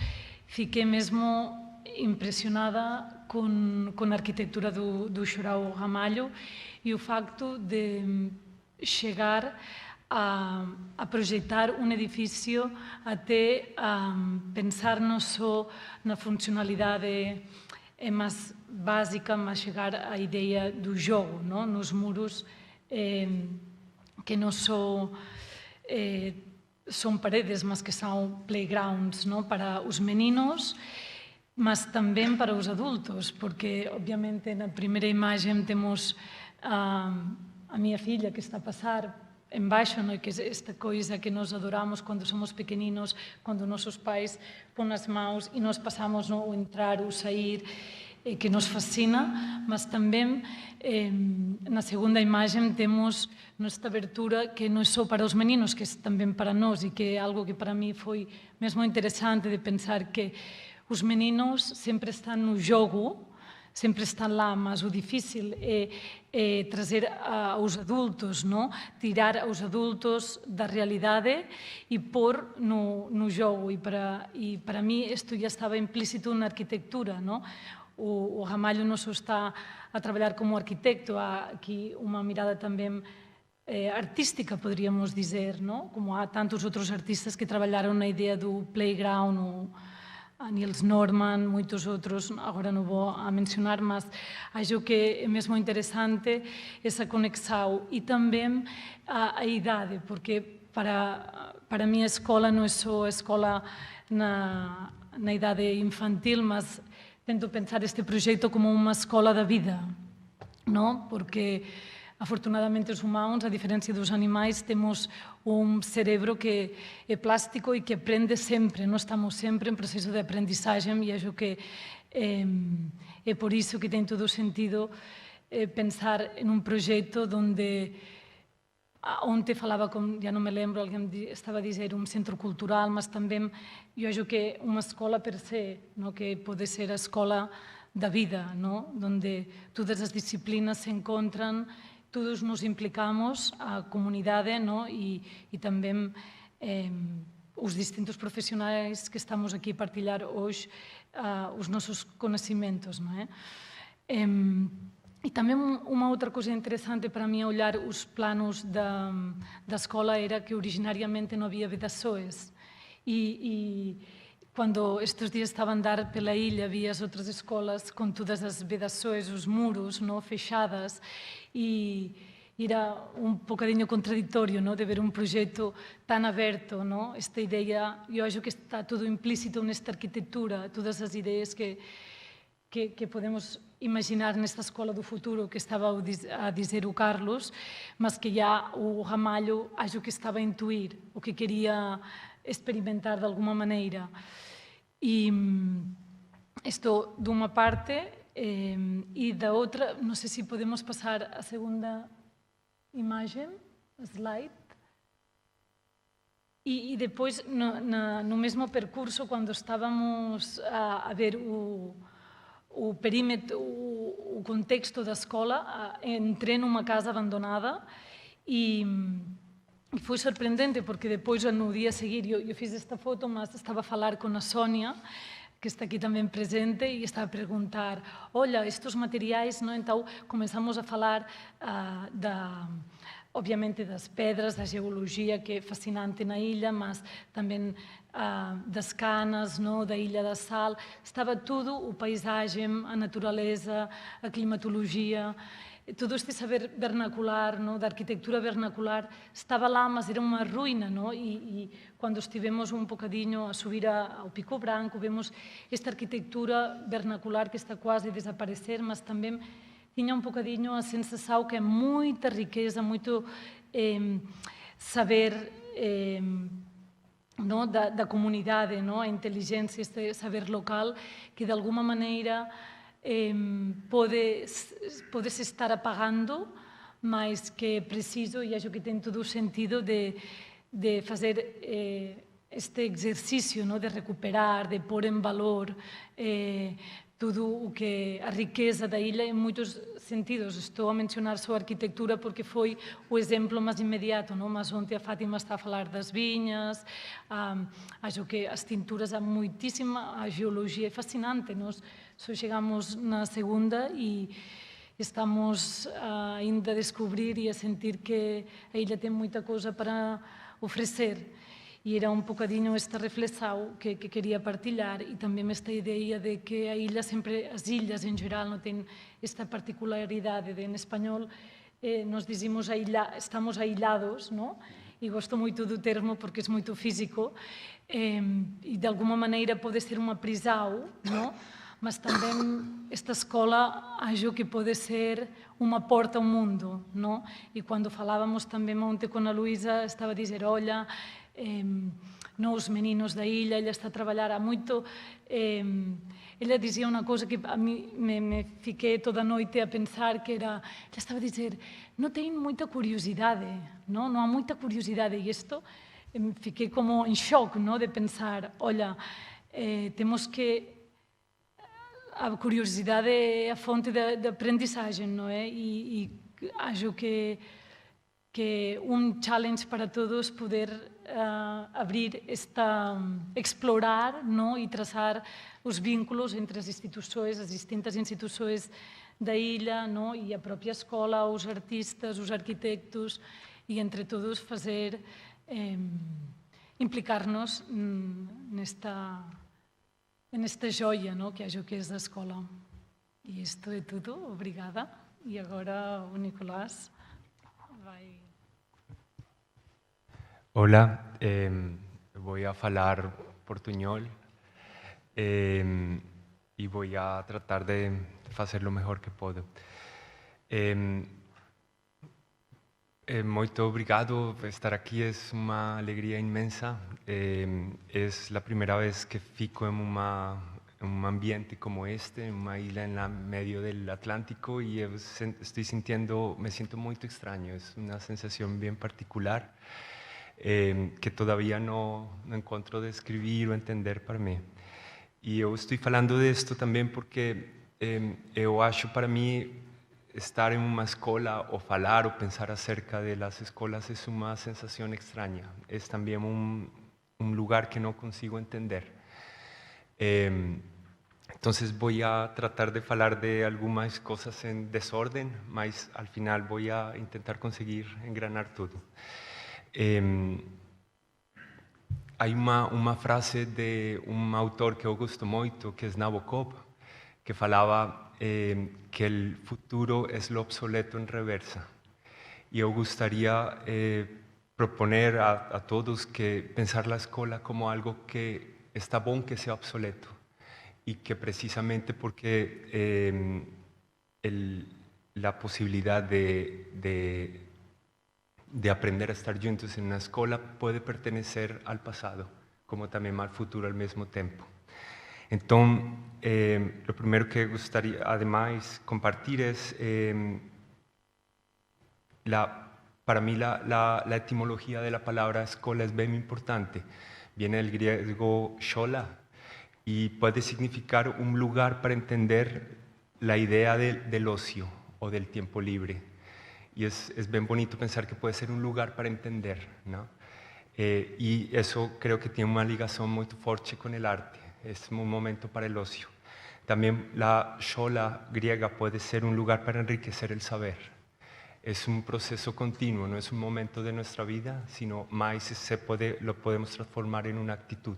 fiquei mesmo impressionada com a arquitetura do João Ramalho e o facto de chegar a projetar um edifício até pensar não só na funcionalidade mais básica, mas chegar à ideia do jogo, não? Nos muros que não só são paredes, mas que são playgrounds, não? Para os meninos, mas também para os adultos, porque, obviamente, na primeira imagem temos a minha filha que está a passar embaixo, não? Que é esta coisa que nós adoramos quando somos pequeninos, quando nossos pais põem as mãos e nós passamos, não? O entrar, o sair, que nos fascina, mas também na segunda imagem temos esta abertura que não é só para os meninos, que é também para nós, e que é algo que para mim foi mesmo interessante de pensar que os meninos sempre estão no jogo, sempre estão lá, mas o difícil é trazer aos adultos, não? Tirar os adultos da realidade e pôr no jogo. E para mim isto já estava implícito na arquitetura, não? O Ramalho não só está a trabalhar como arquitecto, há aqui uma mirada também artística, poderíamos dizer, não? Como há tantos outros artistas que trabalharam na ideia do playground, a Niels Norman, muitos outros, agora não vou a mencionar, mas acho que é mesmo interessante essa conexão e também a idade, porque para mim a escola não é só a escola na idade infantil, mas tento pensar este projeto como uma escola da vida, não? Porque afortunadamente os humanos, a diferença dos animais, temos um cérebro que é plástico e que aprende sempre, nós estamos sempre em processo de aprendizagem e acho que é por isso que tem todo o sentido pensar em um projeto onde ontem falava com, já não me lembro, alguém estava a dizer um centro cultural, mas também eu acho que uma escola per se, não? Que pode ser a escola da vida, não? Onde todas as disciplinas se encontram, todos nos implicamos, a comunidade, não? E também os distintos profissionais que estamos aqui a partilhar hoje os nossos conhecimentos, não é? E também uma outra coisa interessante para mim olhar os planos da escola era que originariamente não havia vedações. E quando estes dias estava a andar pela ilha, vi as outras escolas com todas as vedações, os muros, não, fechadas, e era um bocadinho contraditório, não, de ver um projeto tão aberto, não? Esta ideia, eu acho que está tudo implícito nesta arquitetura, todas as ideias que podemos imaginar nesta escola do futuro que estava a dizer o Carlos, mas que já o Ramalho acho que estava a intuir, o que queria experimentar de alguma maneira. E isto de uma parte, e da outra, não sei se podemos passar a segunda imagem, slide. E depois, no mesmo percurso, quando estávamos a ver o perímetro, o contexto da escola, entrei numa casa abandonada e foi surpreendente, porque depois, no dia seguinte, eu fiz esta foto, mas estava a falar com a Sónia, que está aqui também presente, e estava a perguntar, olha, estes materiais, não? Então começamos a falar obviamente das pedras, da geologia, que é fascinante na ilha, mas também das canas, não? Da Ilha da Sal. Estava tudo, o paisagem, a natureza, a climatologia, todo este saber vernacular, não? Da arquitetura vernacular, estava lá, mas era uma ruína, não? E quando estivemos um bocadinho a subir ao Pico Branco, vemos esta arquitetura vernacular que está quase a desaparecer, mas também tinha um bocadinho a sensação que é muita riqueza, muito saber não? Da comunidade, não? A inteligência, este saber local, que de alguma maneira pode-se estar apagando, mas que é preciso, e acho que tem todo o sentido de fazer este exercício, não? De recuperar, de pôr em valor, tudo o que a riqueza da ilha em muitos sentidos. Estou a mencionar só a arquitectura porque foi o exemplo mais imediato, não? Mas ontem a Fátima está a falar das vinhas, acho que as tinturas há muitíssima, a geologia é fascinante. Nós só chegamos na segunda e estamos ainda a descobrir e a sentir que a ilha tem muita coisa para oferecer. E era um bocadinho esta reflexão que queria partilhar e também esta ideia de que a ilha sempre, as ilhas em geral, não têm esta particularidade de, em espanhol, nós dizemos estamos aislados, não? E gosto muito do termo porque é muito físico e de alguma maneira pode ser uma prisão, não? Mas também esta escola acho que pode ser uma porta ao mundo, não? E quando falávamos também ontem com a Luísa, estava a dizer, olha, nos meninos da ilha, ela está a trabalhar há muito. Ela dizia uma coisa que a mim me fiquei toda a noite a pensar, que era, ela estava a dizer, não tem muita curiosidade, não há muita curiosidade. E isto fiquei como em choque, não? De pensar, olha, temos que... A curiosidade é a fonte da aprendizagem, não é? E acho que um challenge para todos poder abrir explorar, não? E traçar os vínculos entre as instituições, as distintas instituições da ilha, não? E a própria escola, os artistas, os arquitetos, e entre todos fazer, implicar-nos nesta joia, não? Que acho que é da escola. E isto é tudo, obrigada. E agora o Nicolás vai... Hola, voy a falar portuñol y voy a tratar de hacer lo mejor que puedo. Muito obrigado por estar aqui, é uma alegria imensa. É a primeira vez que fico em um ambiente como este, em uma ilha no meio do Atlântico, e eu me sinto muito estranho. É uma sensação bem particular que todavía não encontro de escrever ou entender para mim. E eu estou falando disto também porque eu acho, para mim, estar em uma escola ou falar ou pensar acerca de las escolas é uma sensação extraña. É também um lugar que não consigo entender. Então, vou a tratar de falar de algumas coisas em desordem, mas al final vou a tentar conseguir engranar tudo. Há uma frase de um autor que eu gosto muito, que é Nabokov, que falava que o futuro é o obsoleto em reversa. E eu gostaria proponer a todos que pensar a escola como algo que está bom que seja obsoleto, e que precisamente porque a possibilidade de aprender a estar juntos en una escuela puede pertenecer al pasado, como también al futuro al mismo tiempo. Entonces, lo primero que gustaría además compartir es, para mí la etimología de la palabra escuela es bien importante. Viene del griego schola y puede significar un lugar para entender la idea del ocio o del tiempo libre. Y es bien bonito pensar que puede ser un lugar para entender, ¿no? Y eso creo que tiene una ligación muy fuerte con el arte. Es un momento para el ocio. También la schola griega puede ser un lugar para enriquecer el saber. Es un proceso continuo, no es un momento de nuestra vida, sino más lo podemos transformar en una actitud.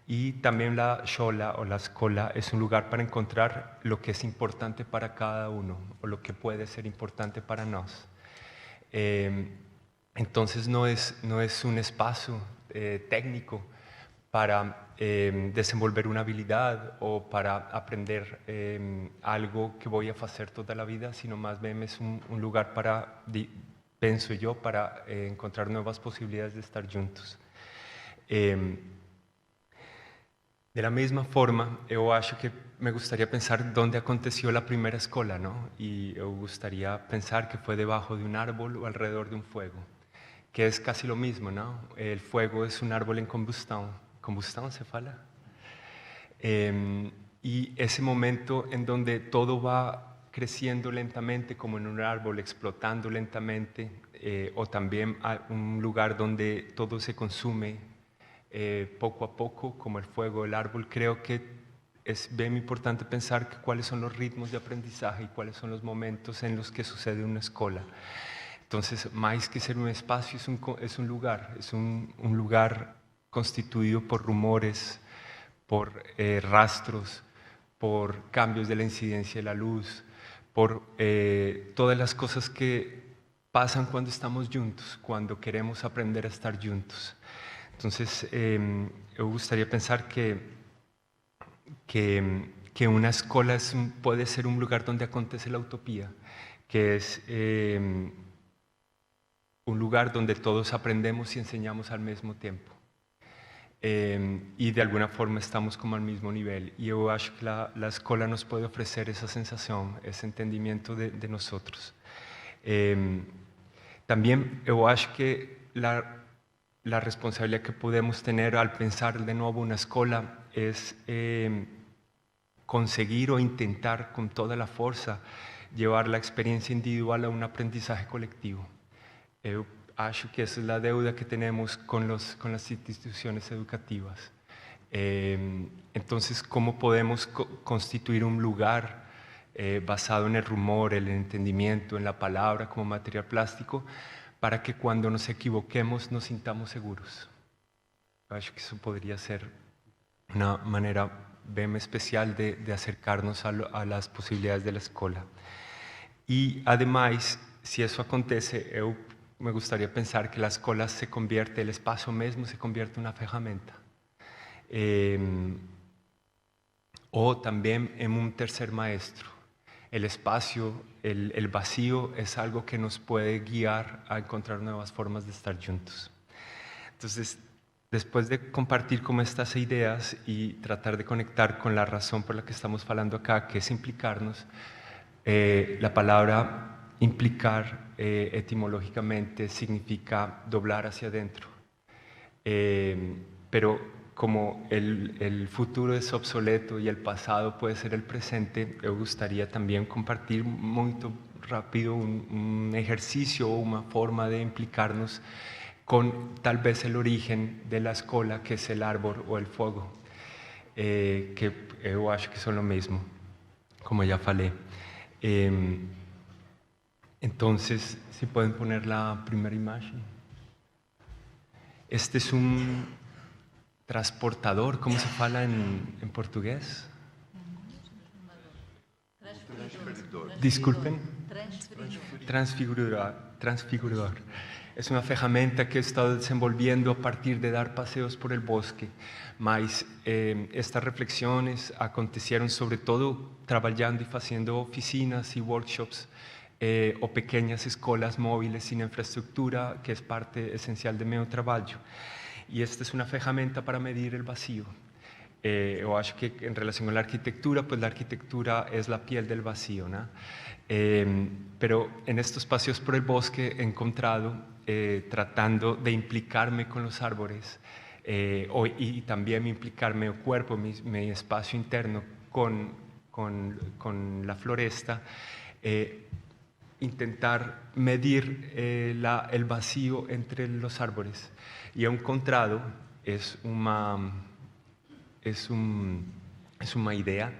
Y también la schola o la escuela es un lugar para encontrar lo que es importante para cada uno o lo que puede ser importante para nosotros. Entonces no es un espacio técnico para desenvolver una habilidad o para aprender algo que voy a hacer toda la vida, sino más bien es un lugar para, pienso yo, para encontrar nuevas posibilidades de estar juntos. De la misma forma, eu acho que me gustaría pensar dónde aconteció la primera escuela, ¿no? Y eu gustaría pensar que fue debajo de un árbol o alrededor de un fuego, que es casi lo mismo, ¿no? El fuego es un árbol en combustión. ¿Combustión se fala? y ese momento en donde todo va creciendo lentamente, como en un árbol, explotando lentamente, o también un lugar donde todo se consume poco a poco, como el fuego del árbol. Creo que es bien importante pensar cuáles son los ritmos de aprendizaje y cuáles son los momentos en los que sucede una escuela. Entonces, más que ser un espacio, es un lugar, es un lugar constituido por rumores, por rastros, por cambios de la incidencia de la luz, por todas las cosas que pasan cuando estamos juntos, cuando queremos aprender a estar juntos. Entonces, me gustaría pensar que una escuela puede ser un lugar donde acontece la utopía, que es un lugar donde todos aprendemos y enseñamos al mismo tiempo. Y de alguna forma estamos como al mismo nivel. Y yo acho que la escuela nos puede ofrecer esa sensación, ese entendimiento de nosotros. También yo acho que la responsabilidad que podemos tener al pensar de nuevo una escuela es conseguir o intentar con toda la fuerza llevar la experiencia individual a un aprendizaje colectivo. Yo acho que esa es la deuda que tenemos con las instituciones educativas. Entonces, ¿cómo podemos constituir un lugar basado en el rumor, el entendimiento, en la palabra como material plástico, para que cuando nos equivoquemos nos sintamos seguros? Yo acho que eso podría ser una manera bien especial de acercarnos a las posibilidades de la escuela. Y además, si eso acontece, yo me gustaría pensar que la escuela se convierte, el espacio mismo se convierte en una ferramenta. O también en un tercer maestro. El espacio, el vacío es algo que nos puede guiar a encontrar nuevas formas de estar juntos. Entonces, después de compartir como estas ideas y tratar de conectar con la razón por la que estamos hablando acá, que es implicarnos, la palabra implicar etimológicamente significa doblar hacia adentro. Pero como el futuro es obsoleto y el pasado puede ser el presente, me gustaría también compartir muy rápido un ejercicio o una forma de implicarnos con tal vez el origen de la escuela, que es el árbol o el fuego, que yo acho que son lo mismo, como ya falé. Entonces, si pueden poner la primera imagen. Este es un transportador, ¿cómo se fala en portugués? Disculpen. Transfigurador. Es una ferramenta que he estado desenvolviendo a partir de dar paseos por el bosque, mas estas reflexiones acontecieron sobre todo trabajando y haciendo oficinas y workshops o pequeñas escolas móviles sin infraestructura, que es parte esencial de mi trabajo. Y esta es una ferramenta para medir el vacío. Yo acho que en relación con la arquitectura, pues la arquitectura es la piel del vacío, ¿no? Pero en estos paseos por el bosque he encontrado, tratando de implicarme con los árboles y también implicarme el cuerpo, mi espacio interno con la floresta, intentar medir el vacío entre los árboles. Y he encontrado, es una idea,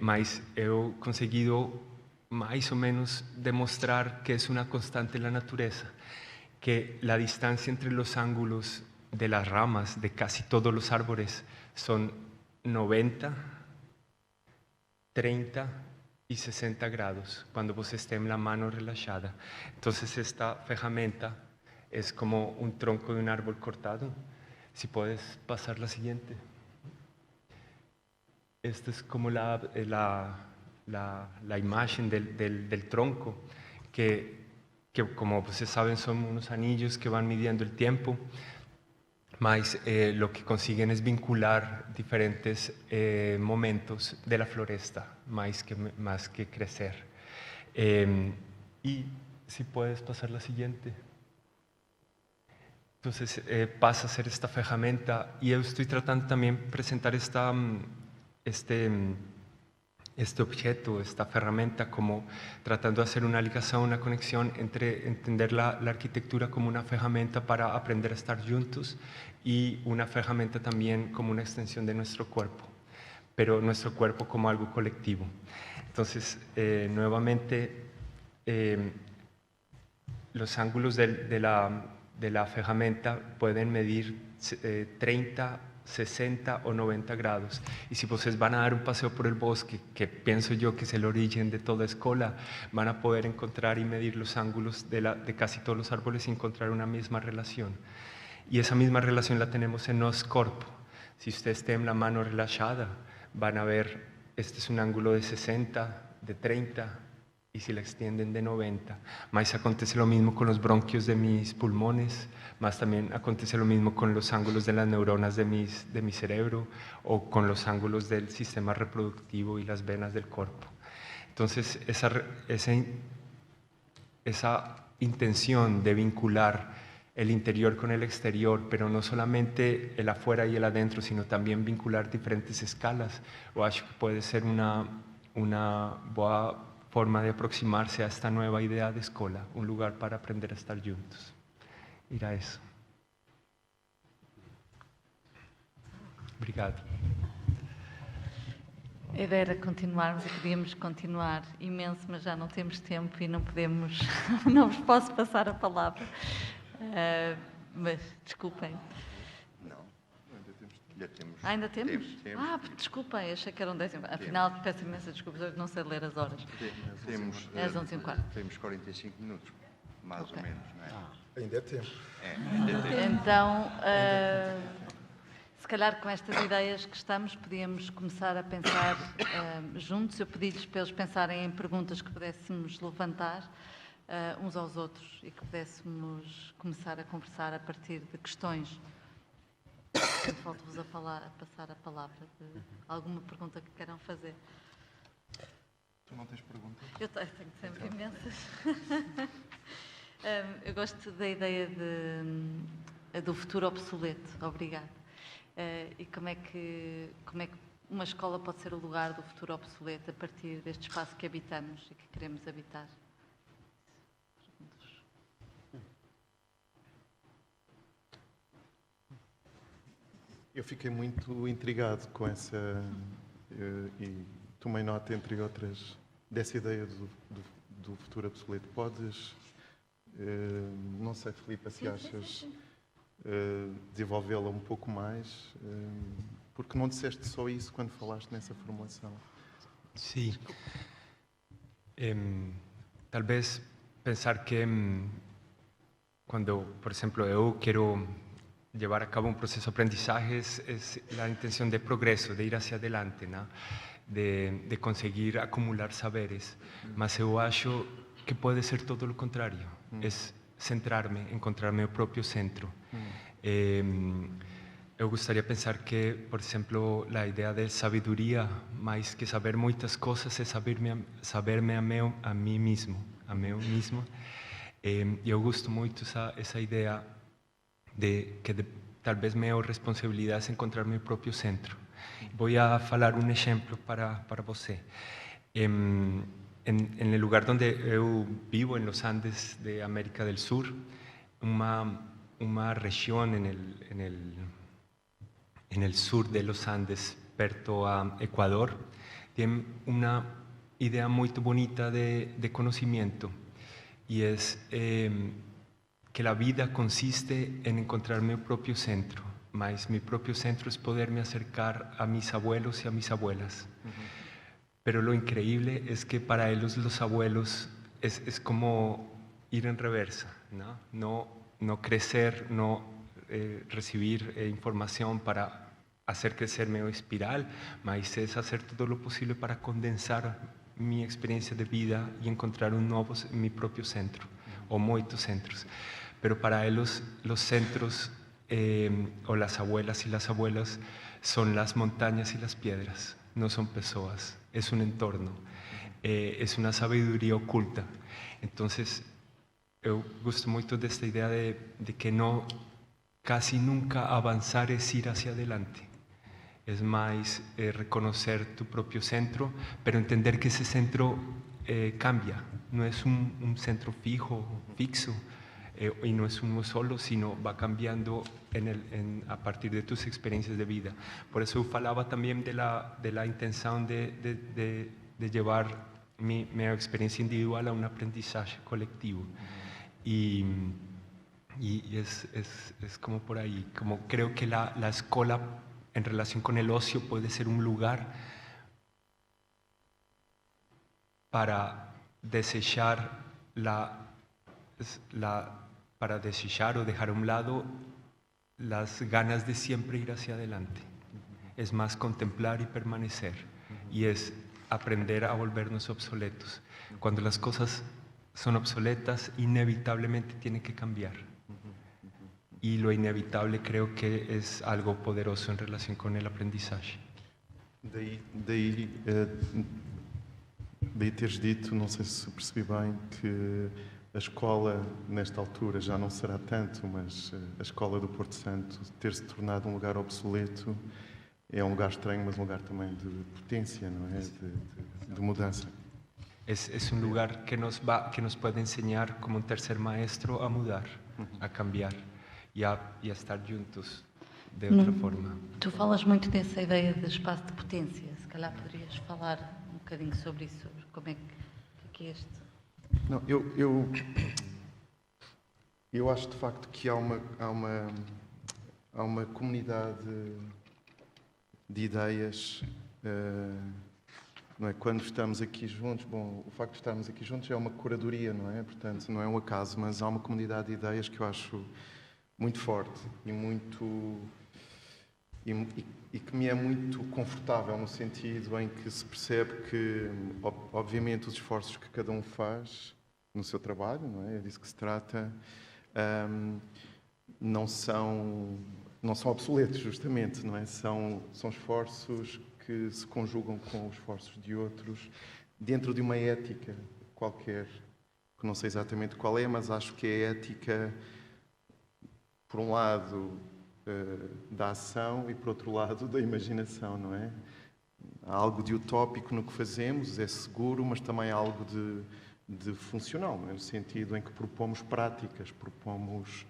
mas he conseguido más o menos demostrar que es una constante en la naturaleza, que la distancia entre los ángulos de las ramas de casi todos los árboles son 90, 30 y 60 grados cuando vos estés en la mano relajada. Entonces esta ferramenta es como un tronco de un árbol cortado. Si puedes pasar la siguiente. Esta es como la imagen del tronco, que como ustedes saben son unos anillos que van midiendo el tiempo, mas lo que consiguen es vincular diferentes momentos de la floresta, más que crecer. Y si puedes pasar la siguiente. Entonces pasa a ser esta ferramenta, y yo estoy tratando también de presentar este objeto, esta ferramenta, como tratando de hacer una ligación, una conexión entre entender la arquitectura como una ferramenta para aprender a estar juntos y una ferramenta también como una extensión de nuestro cuerpo, pero nuestro cuerpo como algo colectivo. Entonces, nuevamente, los ángulos de la ferramenta pueden medir 30, 60 o 90 grados. Y si ustedes van a dar un paseo por el bosque, que pienso yo que es el origen de toda escuela, van a poder encontrar y medir los ángulos de casi todos los árboles y encontrar una misma relación. Y esa misma relación la tenemos en nuestro cuerpo. Si ustedes tienen la mano relajada, van a ver, este es un ángulo de 60, de 30, y si la extienden de 90. Más acontece lo mismo con los bronquios de mis pulmones, más también acontece lo mismo con los ángulos de las neuronas de mi cerebro o con los ángulos del sistema reproductivo y las venas del cuerpo. Entonces, esa intención de vincular el interior con el exterior, pero no solamente el afuera y el adentro, sino también vincular diferentes escalas, o acho que puede ser una buena forma de aproximarse a esta nueva idea de escola, un lugar para aprender a estar juntos. Era isso. Obrigado. A ideia era continuarmos e podíamos continuar imenso, mas já não temos tempo e não podemos, não vos posso passar a palavra. Mas, desculpem. Não, ainda temos. Ainda temos? Temos. Desculpem, achei que eram 10. Afinal, peço imensa desculpas, eu não sei ler as horas. Temos, É às 11h15. temos 45 minutos, mais ou menos, não é? Ainda é tempo. Ainda é tempo. Então, se calhar com estas ideias que estamos, podíamos começar a pensar juntos. Eu pedi-lhes para eles pensarem em perguntas que pudéssemos levantar uns aos outros e que pudéssemos começar a conversar a partir de questões. Portanto, volto-vos a passar a palavra de alguma pergunta que queiram fazer. Tu não tens perguntas? Eu tenho sempre imensas. Eu gosto da ideia do futuro obsoleto. Obrigada. E como é que uma escola pode ser o lugar do futuro obsoleto a partir deste espaço que habitamos e que queremos habitar? Eu fiquei muito intrigado com essa, e tomei nota, entre outras, dessa ideia do futuro obsoleto. Podes, não sei, Filipa, se achas desenvolvê-la um pouco mais, porque não disseste só isso quando falaste nessa formulação. Sí. Tal vez pensar que cuando, por ejemplo, yo quiero llevar a cabo un proceso de aprendizaje es la intención de progreso, de ir hacia adelante, ¿no? de conseguir acumular saberes. Mas eu acho que puede ser todo lo contrario, es centrarme, encontrar mi propio centro. Eu gostaria de pensar que, por exemplo, a ideia de sabedoria, mais que saber muitas coisas, é saber-me a mim mesmo, E eu gosto muito essa ideia de que talvez minha responsabilidade é encontrar meu próprio centro. Vou a falar um exemplo para você. En el lugar donde eu vivo, en los Andes de América del Sur, una región en el sur de los Andes, perto a Ecuador, tiene una idea muy bonita de conocimiento, y es que la vida consiste en encontrar mi propio centro, mas mi propio centro es poderme acercar a mis abuelos y a mis abuelas. Pero lo increíble es que para ellos los abuelos es como ir en reversa, no crecer, no recibir información para hacer crecer mi espiral, mas es hacer todo lo posible para condensar mi experiencia de vida y encontrar mi propio centro, o muchos centros. Pero para ellos los centros, o las abuelas y las abuelas, son las montañas y las piedras, no son personas, es un entorno, es una sabiduría oculta. Entonces, eu gosto muito desta idea de que casi nunca avanzar es ir hacia adelante. es más reconocer tu propio centro, pero entender que ese centro cambia, no es un centro fixo, y no es uno solo, sino va cambiando a partir de tus experiencias de vida. Por eso yo falaba también de la intención de llevar mi experiencia individual a un aprendizaje colectivo. Y es como por ahí, como creo que la escuela en relación con el ocio puede ser un lugar para desechar para desechar o dejar a un lado las ganas de siempre ir hacia adelante. Es más contemplar y permanecer, y es aprender a volvernos obsoletos. Cuando las cosas son obsoletas, inevitablemente tienen que cambiar. Y lo inevitable creo que es algo poderoso en relación con el aprendizaje. Daí teres dito, não sei se percebi bem, que a escola, nesta altura, já não será tanto, mas a escola do Porto Santo ter-se tornado um lugar obsoleto é um lugar estranho, mas um lugar também de potência, não é? De mudança. Es un lugar que nos puede enseñar como un tercer maestro a mudar, a cambiar y a estar juntos de outra forma. Tu falas muito dessa ideia de espaço de potência. Se calhar poderias falar um bocadinho sobre isso, sobre como é que é este... Não, eu acho de facto que há uma comunidade de ideias, não é? Quando estamos aqui juntos, bom, o facto de estarmos aqui juntos é uma curadoria, não é? Portanto, não é um acaso, mas há uma comunidade de ideias que eu acho muito forte e que me é muito confortável, no sentido em que se percebe que, obviamente, os esforços que cada um faz no seu trabalho, não é? É disso que se trata, não são obsoletos, justamente, não é? São esforços que se conjugam com os esforços de outros, dentro de uma ética qualquer, que não sei exatamente qual é, mas acho que é a ética, por um lado, da ação e, por outro lado, da imaginação, não é? Há algo de utópico no que fazemos, é seguro, mas também há algo de funcional, não é? No sentido em que propomos práticas, propomos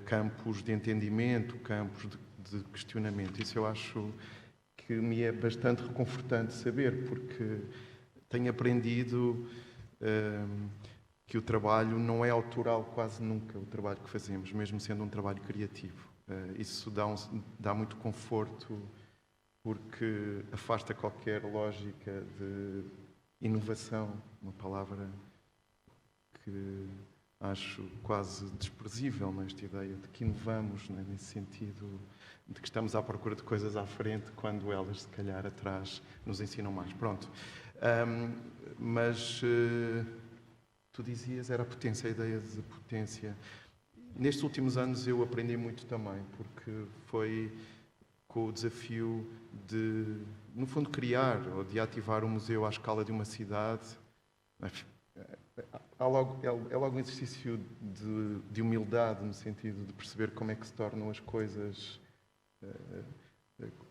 campos de entendimento, campos de questionamento. Isso eu acho que me é bastante reconfortante saber, porque tenho aprendido que o trabalho não é autoral quase nunca, o trabalho que fazemos, mesmo sendo um trabalho criativo. Isso dá muito conforto, porque afasta qualquer lógica de inovação, uma palavra que acho quase desprezível nesta ideia de que inovamos, né? Nesse sentido de que estamos à procura de coisas à frente quando elas, se calhar, atrás nos ensinam mais. Pronto. Mas tu dizias, era a potência, a ideia de potência. Nestes últimos anos eu aprendi muito também, porque foi com o desafio de, no fundo, criar ou de ativar um museu à escala de uma cidade. É logo um exercício de humildade, no sentido de perceber como é que se tornam as coisas,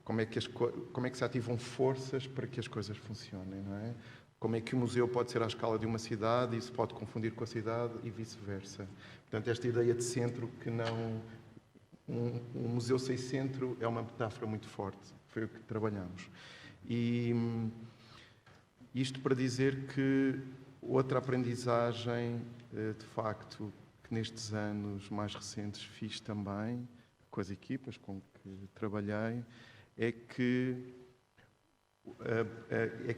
como é que se ativam forças para que as coisas funcionem, não é? Como é que o museu pode ser à escala de uma cidade e se pode confundir com a cidade e vice-versa. Portanto, esta ideia de centro que não... Um museu sem centro é uma metáfora muito forte. Foi o que trabalhamos. E isto para dizer que outra aprendizagem, de facto, que nestes anos mais recentes fiz também, com as equipas com que trabalhei, é que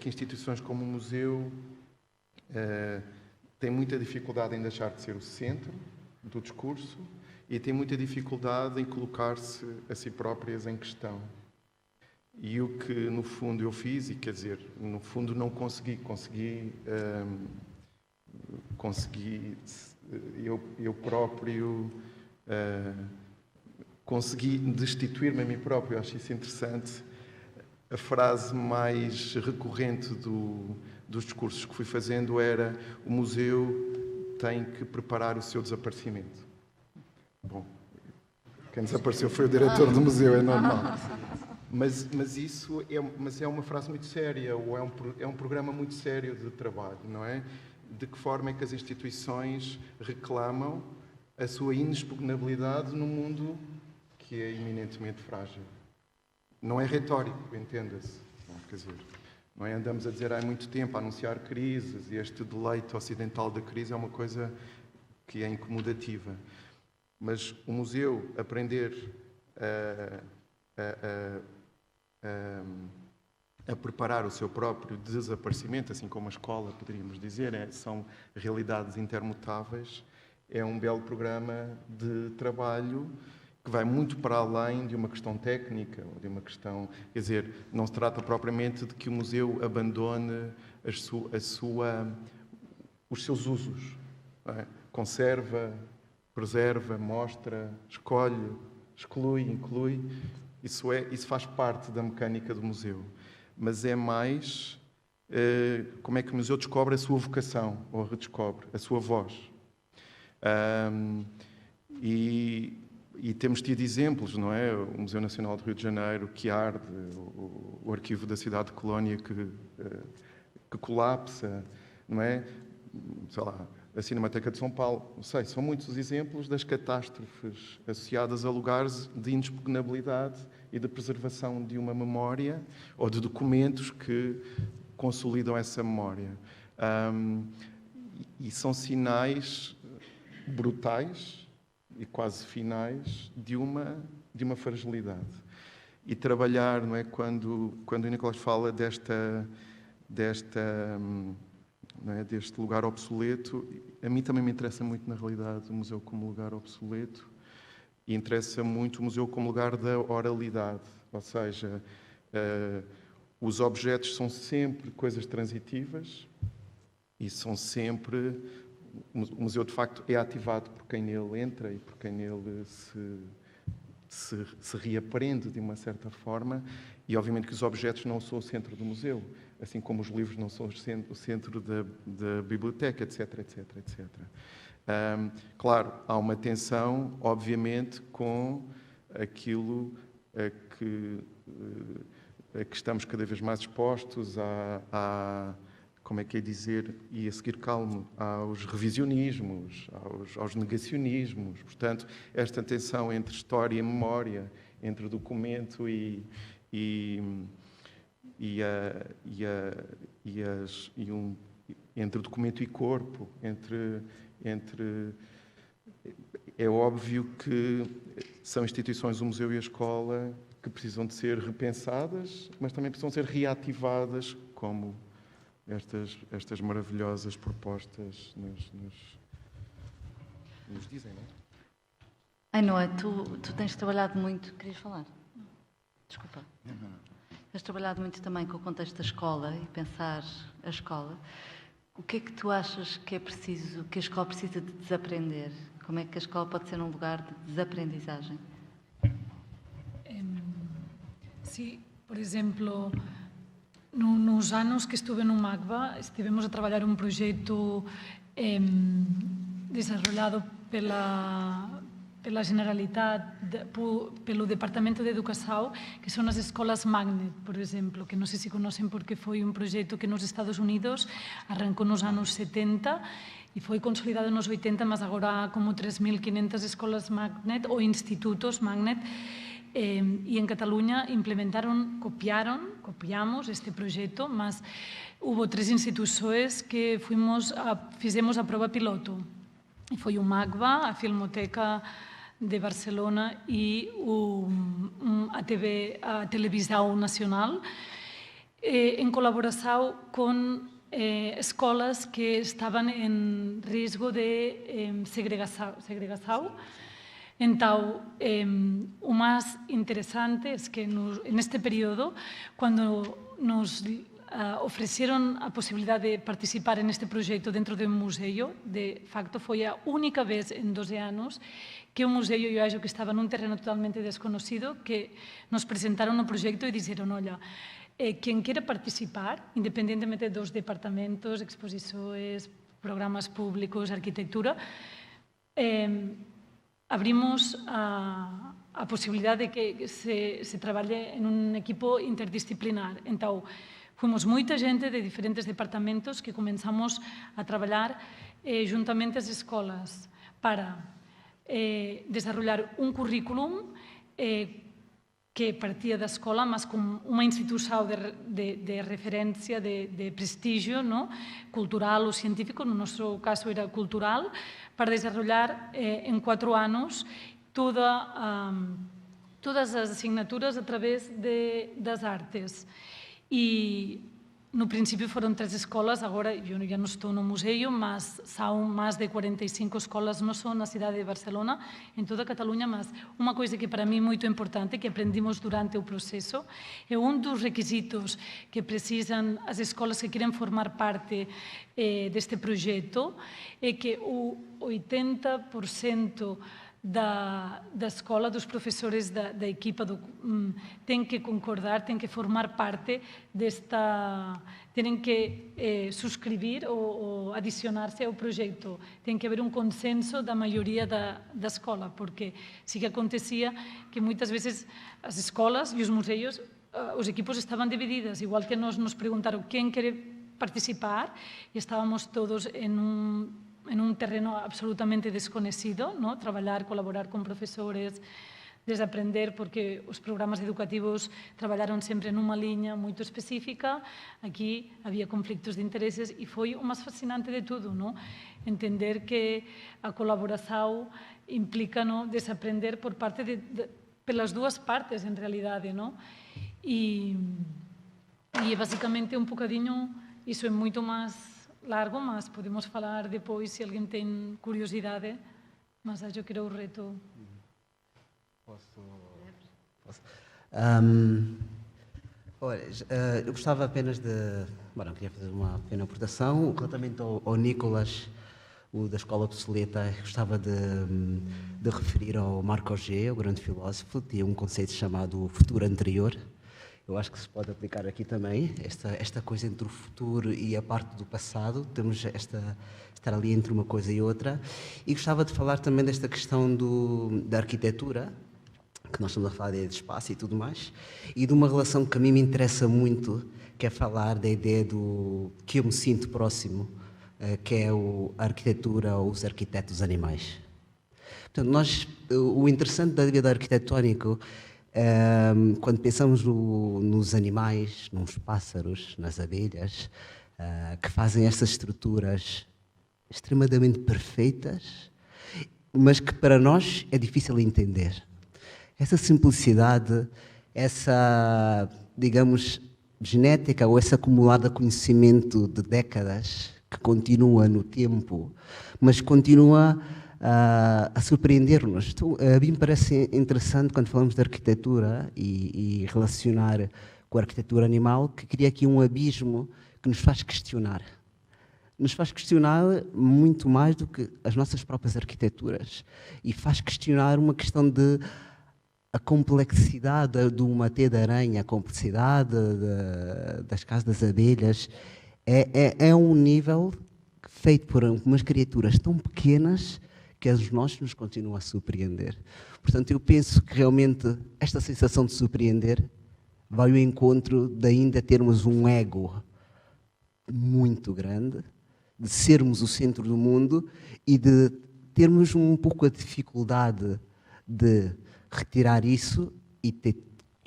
instituições como o museu têm muita dificuldade em deixar de ser o centro do discurso e têm muita dificuldade em colocar-se a si próprias em questão. E o que, no fundo, eu fiz, e quer dizer, no fundo não consegui eu próprio consegui destituir-me a mim próprio. Eu acho isso interessante. A frase mais recorrente dos discursos que fui fazendo era: o museu tem que preparar o seu desaparecimento. Bom, quem desapareceu foi o diretor do museu, é normal. Mas isso é uma frase muito séria, ou é um programa muito sério de trabalho, não é? De que forma é que as instituições reclamam a sua inexpugnabilidade num mundo que é eminentemente frágil? Não é retórico, entenda-se. Quer dizer, não é andamos a dizer há muito tempo, a anunciar crises, e este deleite ocidental da crise é uma coisa que é incomodativa. Mas o museu aprender a preparar o seu próprio desaparecimento, assim como a escola, poderíamos dizer, são realidades intermutáveis, é um belo programa de trabalho que vai muito para além de uma questão técnica, ou de uma questão... Quer dizer, não se trata propriamente de que o museu abandone os seus usos. Não é? Conserva, preserva, mostra, escolhe, exclui, inclui. Isso faz parte da mecânica do museu. Mas é mais como é que o museu descobre a sua vocação, ou redescobre a sua voz. E temos tido exemplos, não é? O Museu Nacional do Rio de Janeiro, que arde, o Arquivo da Cidade de Colónia, que colapsa, não é? Sei lá, a Cinemateca de São Paulo, não sei, são muitos os exemplos das catástrofes associadas a lugares de inexpugnabilidade e de preservação de uma memória ou de documentos que consolidam essa memória. E são sinais brutais e quase finais de uma fragilidade. E trabalhar, não é, quando o Nicolas fala deste lugar obsoleto, a mim também me interessa muito, na realidade, o museu como lugar obsoleto, e interessa muito o museu como lugar da oralidade, ou seja, os objetos são sempre coisas transitivas e são sempre... O museu, de facto, é ativado por quem nele entra e por quem nele se reaprende de uma certa forma, e obviamente que os objetos não são o centro do museu, assim como os livros não são o centro da biblioteca, etc, etc, etc. Claro, há uma tensão, obviamente, com aquilo a que estamos cada vez mais expostos como é que é dizer, e a seguir calmo, aos revisionismos, aos negacionismos. Portanto, esta tensão entre história e memória, entre documento entre documento e corpo, é óbvio que são instituições, o museu e a escola, que precisam de ser repensadas, mas também precisam ser reativadas, como estas maravilhosas propostas nos dizem, não é? Ainhoa, tu tens trabalhado muito... Querias falar? Desculpa. Não. Tens trabalhado muito também com o contexto da escola e pensar a escola. O que é que tu achas que é preciso, que a escola precisa de desaprender? Como é que a escola pode ser um lugar de desaprendizagem? Sí, por exemplo... Nos anos que estuve no MACBA, estivemos a trabalhar un proxecto desarrollado pela Generalitat, pelo Departamento de Educação, que son as escolas Magnet, por exemplo, que non sei se conocen porque foi un proxecto que nos Estados Unidos arrancou nos anos 70 e foi consolidado nos 80, mas agora como 3.500 escolas Magnet ou institutos Magnet. E en Cataluña copiamos este proxecto, mas hubo 3 institucións que fizemos a proba piloto. E foi o MACBA, a Filmoteca de Barcelona e a Televisão Nacional, en colaboração com escolas que estaban en risco de segregação. Então, o mais interessante é que neste período, quando nos ofereceram a possibilidade de participar neste projeto dentro de um museu, de facto foi a única vez em 12 anos que um museu, eu acho que estava num terreno totalmente desconhecido, que nos apresentaram o projeto e disseram, olha, quem queira participar, independentemente dos departamentos, exposições, programas públicos, arquitetura, abrimos a possibilidade de que se trabalhe en un equipo interdisciplinar. Então, fomos moita xente de diferentes departamentos que comenzamos a traballar juntamente as escolas para desarrollar un currículum que partía da escola, mas com uma instituição de referência, de prestígio, não? Cultural ou científico, no nosso caso era cultural, para desenvolver em 4 anos todas as assinaturas através das artes. E no princípio foram 3 escolas, agora eu já não estou no museu, mas são mais de 45 escolas, não só na cidade de Barcelona, em toda a Catalunha, mas uma coisa que para mim é muito importante, que aprendimos durante o processo, é um dos requisitos que precisam as escolas que querem formar parte deste projeto, é que o 80% da escola, dos professores da equipa, tem que concordar, tem que formar parte desta, tem que subscrever ou adicionar-se ao projeto. Tem que haver um consenso da maioria da escola, porque sí que acontecia que muitas vezes as escolas e os museus, os equipos estavam divididos, igual que nos perguntaram quem quer participar, e estávamos todos en un terreno absolutamente desconocido, ¿no? Trabalhar, colaborar con profesores, desaprender, porque os programas educativos trabalharon sempre nunha liña moito específica. Aquí había conflictos de intereses e foi o máis fascinante de tudo, ¿no? Entender que a colaboración implica, ¿no?, desaprender por parte pelas dúas partes, en realidade, ¿no? E basicamente un bocadinho, iso é moito máis largo, mas podemos falar depois se alguém tem curiosidade, mas acho que era o reto. Posso? Olha, eu gostava apenas de... Bom, queria fazer uma pequena aportação. Relativamente ao Nicolas, o da Escola Obsoleta, gostava de referir ao Marc Augé, o grande filósofo, tinha um conceito chamado futuro anterior. Eu acho que se pode aplicar aqui também, esta coisa entre o futuro e a parte do passado, temos estar ali entre uma coisa e outra. E gostava de falar também desta questão da arquitetura, que nós estamos a falar de espaço e tudo mais, e de uma relação que a mim me interessa muito, que é falar da ideia do que eu me sinto próximo, que é a arquitetura ou os arquitetos animais. Portanto, o interessante da vida arquitetónica, quando pensamos nos animais, nos pássaros, nas abelhas, que fazem estas estruturas extremadamente perfeitas, mas que para nós é difícil entender. Essa simplicidade, essa, digamos, genética ou esse acumulado de conhecimento de décadas que continua no tempo, mas continua a surpreender-nos. Então, a mim parece interessante, quando falamos de arquitetura e relacionar com a arquitetura animal, que cria aqui um abismo que nos faz questionar. Nos faz questionar muito mais do que as nossas próprias arquiteturas. E faz questionar uma questão de a complexidade de uma teia de aranha, a complexidade das casas das abelhas. É um nível feito por umas criaturas tão pequenas que a nós nos continua a surpreender. Portanto, eu penso que realmente esta sensação de surpreender vai ao encontro de ainda termos um ego muito grande, de sermos o centro do mundo e de termos um pouco a dificuldade de retirar isso e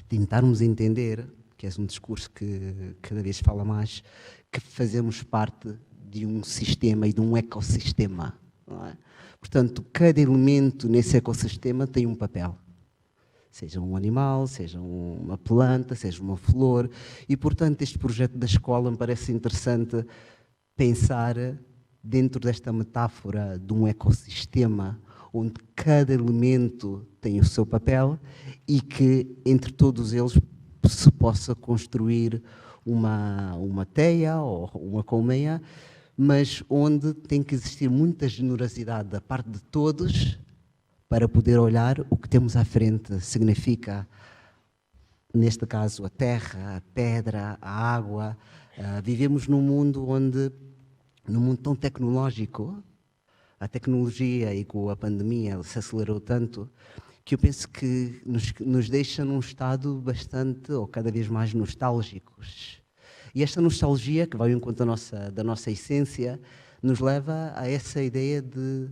tentarmos entender, que é um discurso que cada vez fala mais, que fazemos parte de um sistema e de um ecossistema, não é? Portanto, cada elemento nesse ecossistema tem um papel. Seja um animal, seja uma planta, seja uma flor. E, portanto, este projeto da escola me parece interessante pensar dentro desta metáfora de um ecossistema onde cada elemento tem o seu papel e que, entre todos eles, se possa construir uma teia ou uma colmeia, mas onde tem que existir muita generosidade da parte de todos para poder olhar o que temos à frente. Significa, neste caso, a terra, a pedra, a água. Vivemos num mundo tão tecnológico, a tecnologia e com a pandemia se acelerou tanto, que eu penso que nos deixa num estado bastante, ou cada vez mais nostálgicos. E esta nostalgia, que vai ao encontro da nossa essência, nos leva a essa ideia de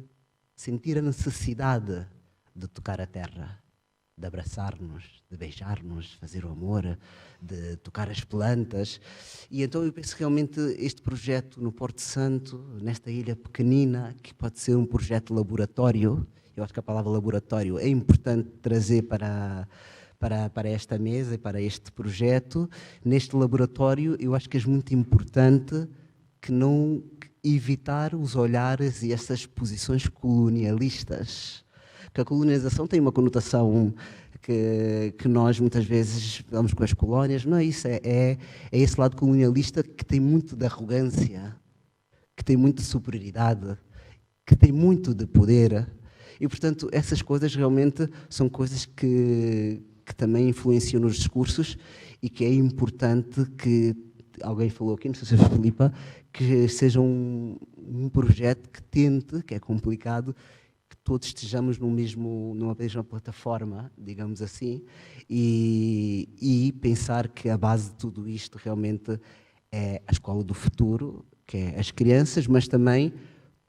sentir a necessidade de tocar a terra, de abraçar-nos, de beijar-nos, fazer o amor, de tocar as plantas. E então eu penso que realmente este projeto no Porto Santo, nesta ilha pequenina, que pode ser um projeto laboratório, eu acho que a palavra laboratório é importante trazer para esta mesa e para este projeto. Neste laboratório, eu acho que é muito importante que não evitar os olhares e essas posições colonialistas. Que a colonialização tem uma conotação que nós muitas vezes vamos com as colónias, não é isso, é esse lado colonialista que tem muito de arrogância, que tem muito de superioridade, que tem muito de poder. E, portanto, essas coisas realmente são coisas que também influenciam nos discursos e que é importante que, alguém falou aqui, não sei se é a Filipa, que seja um projeto que tente, que é complicado, que todos estejamos numa mesma plataforma, digamos assim, e pensar que a base de tudo isto realmente é a escola do futuro, que é as crianças, mas também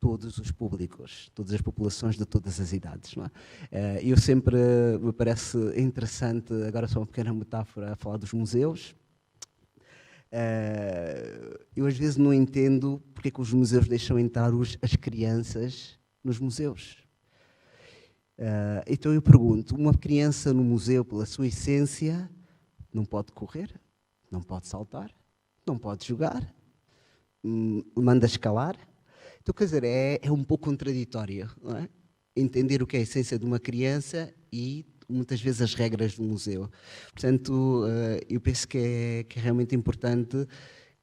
todos os públicos, todas as populações de todas as idades. Não é? Eu sempre, me parece interessante, agora só uma pequena metáfora, a falar dos museus. Eu às vezes não entendo porque é que os museus deixam entrar as crianças nos museus. Então eu pergunto, uma criança no museu, pela sua essência, não pode correr, não pode saltar, não pode jogar, manda escalar. Então, quer dizer, é um pouco contraditório, não é? Entender o que é a essência de uma criança e, muitas vezes, as regras do museu. Portanto, eu penso que é realmente importante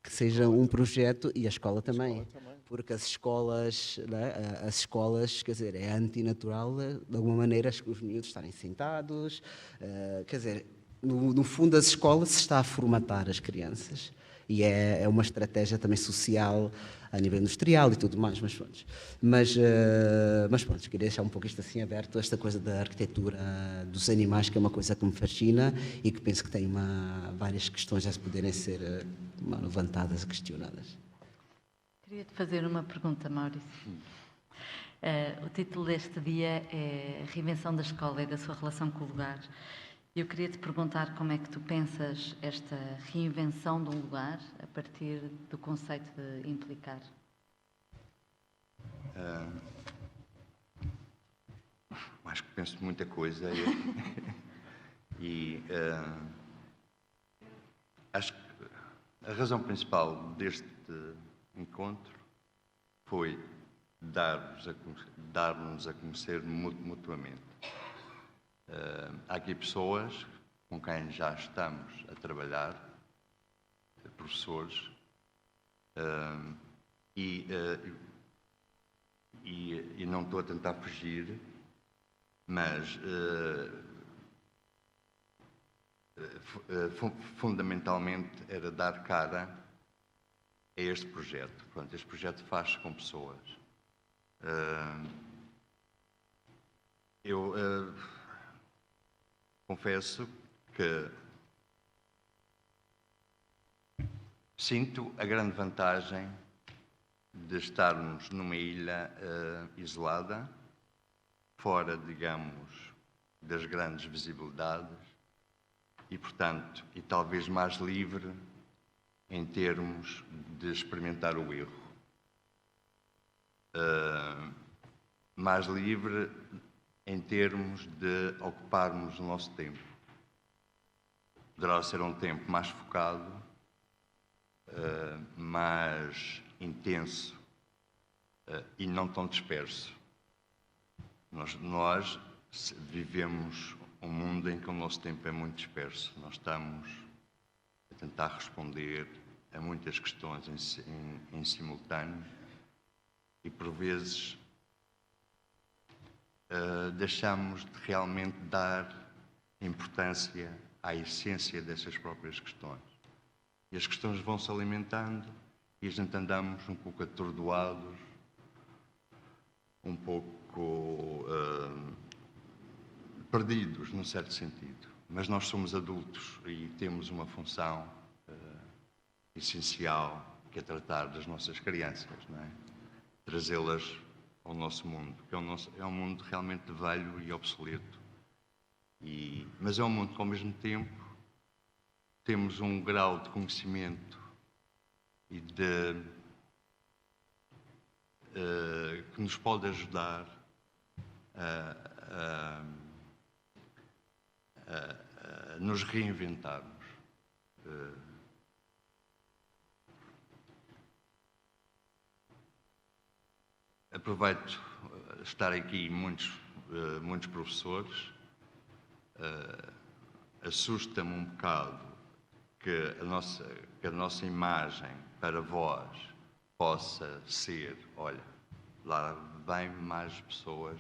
que seja um projeto, e a escola também, porque as escolas, quer dizer, é antinatural, de alguma maneira, os miúdos estarem sentados, quer dizer, no fundo, as escolas se está a formatar as crianças. E é uma estratégia também social a nível industrial e tudo mais, mas pronto, queria deixar um pouco isto assim aberto, esta coisa da arquitetura dos animais, que é uma coisa que me fascina e que penso que tem várias questões a poderem ser levantadas e questionadas. Queria-te fazer uma pergunta, Maurício. O título deste dia é a reinvenção da escola e da sua relação com o lugar. Eu queria te perguntar como é que tu pensas esta reinvenção de um lugar a partir do conceito de implicar. Acho que penso muita coisa e acho que a razão principal deste encontro foi dar-nos a conhecer mutuamente. Há aqui pessoas com quem já estamos a trabalhar, professores, e não estou a tentar fugir, mas fundamentalmente era dar cara a este projeto. Portanto, este projeto faz com pessoas. Eu confesso que sinto a grande vantagem de estarmos numa ilha isolada, fora, digamos, das grandes visibilidades e, portanto, e talvez mais livre em termos de experimentar o erro. Mais livre em termos de ocuparmos o nosso tempo. Poderá ser um tempo mais focado, mais intenso e não tão disperso. Nós vivemos um mundo em que o nosso tempo é muito disperso. Nós estamos a tentar responder a muitas questões em simultâneo e, por vezes, deixamos de realmente dar importância à essência dessas próprias questões. E as questões vão-se alimentando e a gente andamos um pouco atordoados um pouco perdidos, num certo sentido. Mas nós somos adultos e temos uma função essencial, que é tratar das nossas crianças, não é? Trazê-las ao nosso mundo, que é um mundo realmente velho e obsoleto. Mas é um mundo que, ao mesmo tempo, temos um grau de conhecimento e que nos pode ajudar a nos reinventarmos. Aproveito estar aqui muitos professores. Assusta-me um bocado que a nossa imagem para vós possa ser, olha, lá vem mais pessoas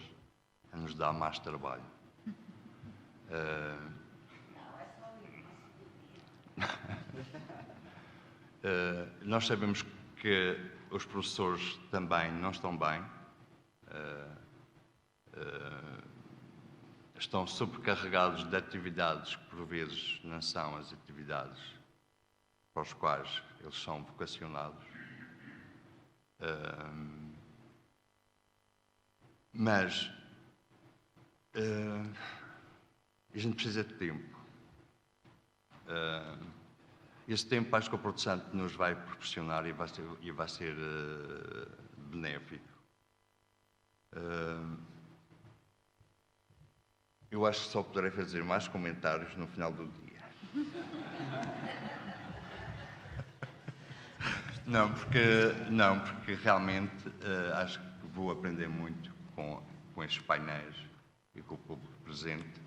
a nos dar mais trabalho. Nós sabemos que os professores também não estão bem, estão sobrecarregados de atividades que por vezes não são as atividades para as quais eles são vocacionados. Mas a gente precisa de tempo. Esse tempo acho que o Porto Santo nos vai proporcionar e vai ser benéfico. Eu acho que só poderei fazer mais comentários no final do dia. Não, porque realmente acho que vou aprender muito com estes painéis e com o público presente.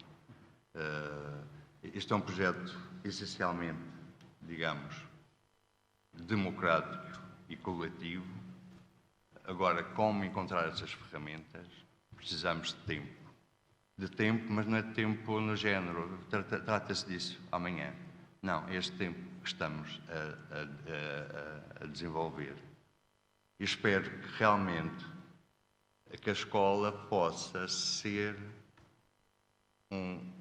Este é um projeto essencialmente, digamos, democrático e coletivo. Agora, como encontrar essas ferramentas? Precisamos de tempo. De tempo, mas não é de tempo no género, trata-se disso amanhã. Não, é este tempo que estamos a desenvolver. E espero que realmente que a escola possa ser um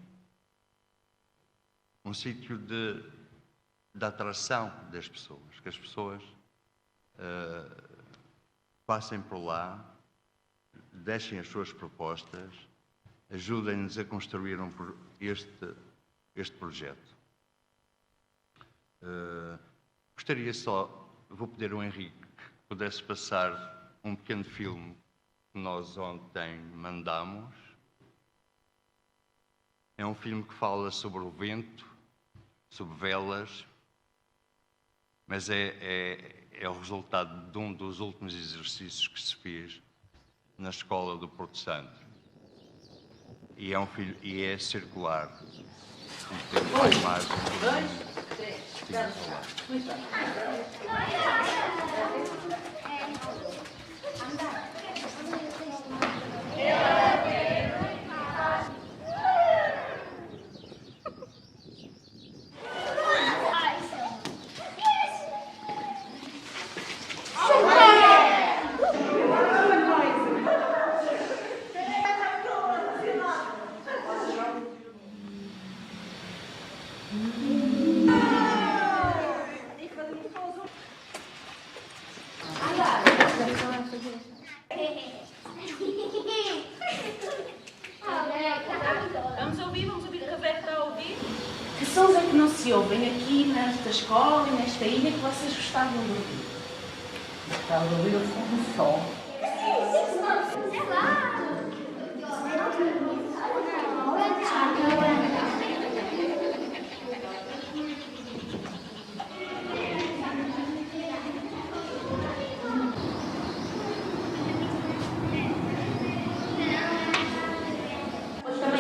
sítio de atração das pessoas, que as pessoas passem por lá, deixem as suas propostas, ajudem-nos a construir este projeto. Gostaria só, vou pedir ao Henrique que pudesse passar um pequeno filme que nós ontem mandamos. É um filme que fala sobre o vento, sobre velas, mas é o resultado de um dos últimos exercícios que se fez na escola do Porto Santo. E é circular. Tem uma imagem. 2, 3, muito bem. Vamos ouvir o que a Vera está a ouvir. Que sons é que não se ouvem aqui nesta escola e nesta ilha que vocês gostavam de ouvir? Gostava de ouvir o som do sol.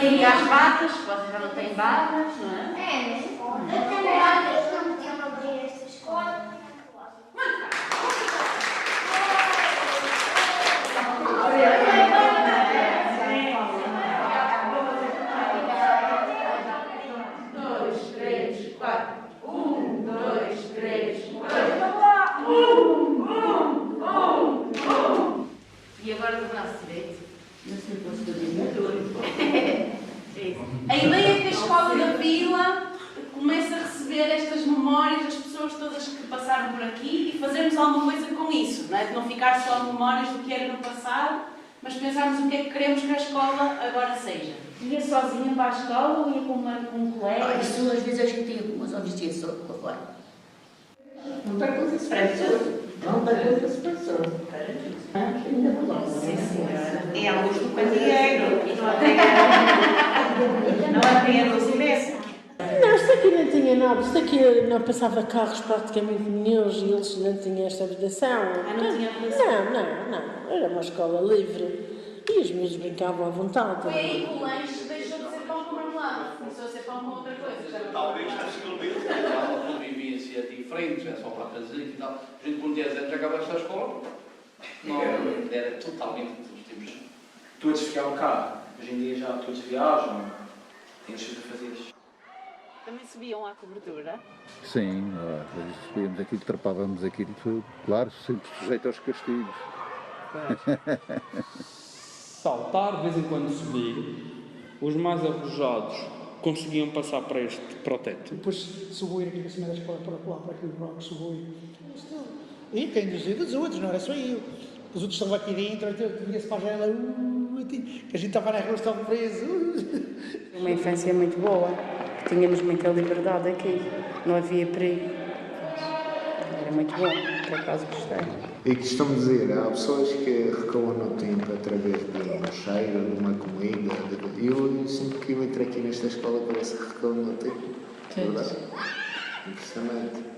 E as batas, vocês já não têm batas, não é? Eu tenho batas, não abri esta escola. Dois, três, quatro. 1, 2, 3, 4. E agora do braço direito. A ideia é que a escola da vila comece a receber estas memórias das pessoas todas que passaram por aqui e fazermos alguma coisa com isso, não é? De não ficar só memórias do que era no passado, mas pensarmos o que é que queremos que a escola agora seja. Ia sozinha para a escola ou ia com um colega? Isso às vezes acho que tinha umas audiências só com a fora. Não pergunta-se para tudo. Não pergunta-se para tudo. Ainda por Sim, senhora. É a luz do candeeiro. Não é a luz imensa. Não, isto aqui não tinha nada. Isto aqui não passava carros praticamente nenhums e eles não tinham esta habitação. Não tinha habitação? Não. Era uma escola livre. E os meus brincavam à vontade. Foi aí que o lanche deixou de ser pão com marmelada. Começou a ser pão com outra coisa. Talvez uma convivência diferente, já só para fazer e tal. A gente com 10 anos já acaba esta escola. Não, era totalmente distintos. Todos ficaram cá. Hoje em dia já todos viajam. Temos tudo a fazer. Também subiam à cobertura? Sim, subíamos aquilo, trepávamos aquilo tudo. Claro, sempre sujeito aos castigos. Saltar, de vez em quando subir, os mais arrojados conseguiam passar para o teto. Depois subir aqui para cima da escola, para aquele bloco, subir. E quem dos outros, não era só eu. Os outros estavam aqui dentro, eu vinha-se para a janela, que a gente estava na rua, estava preso. Uma infância muito boa, tínhamos muita liberdade aqui, não havia perigo. Era muito bom, por acaso gostei. E costumo dizer, há pessoas que recuam no tempo através de um cheiro, de uma comida. Eu sempre que entro aqui nesta escola parece que recuo no tempo. É verdade? Impressionante.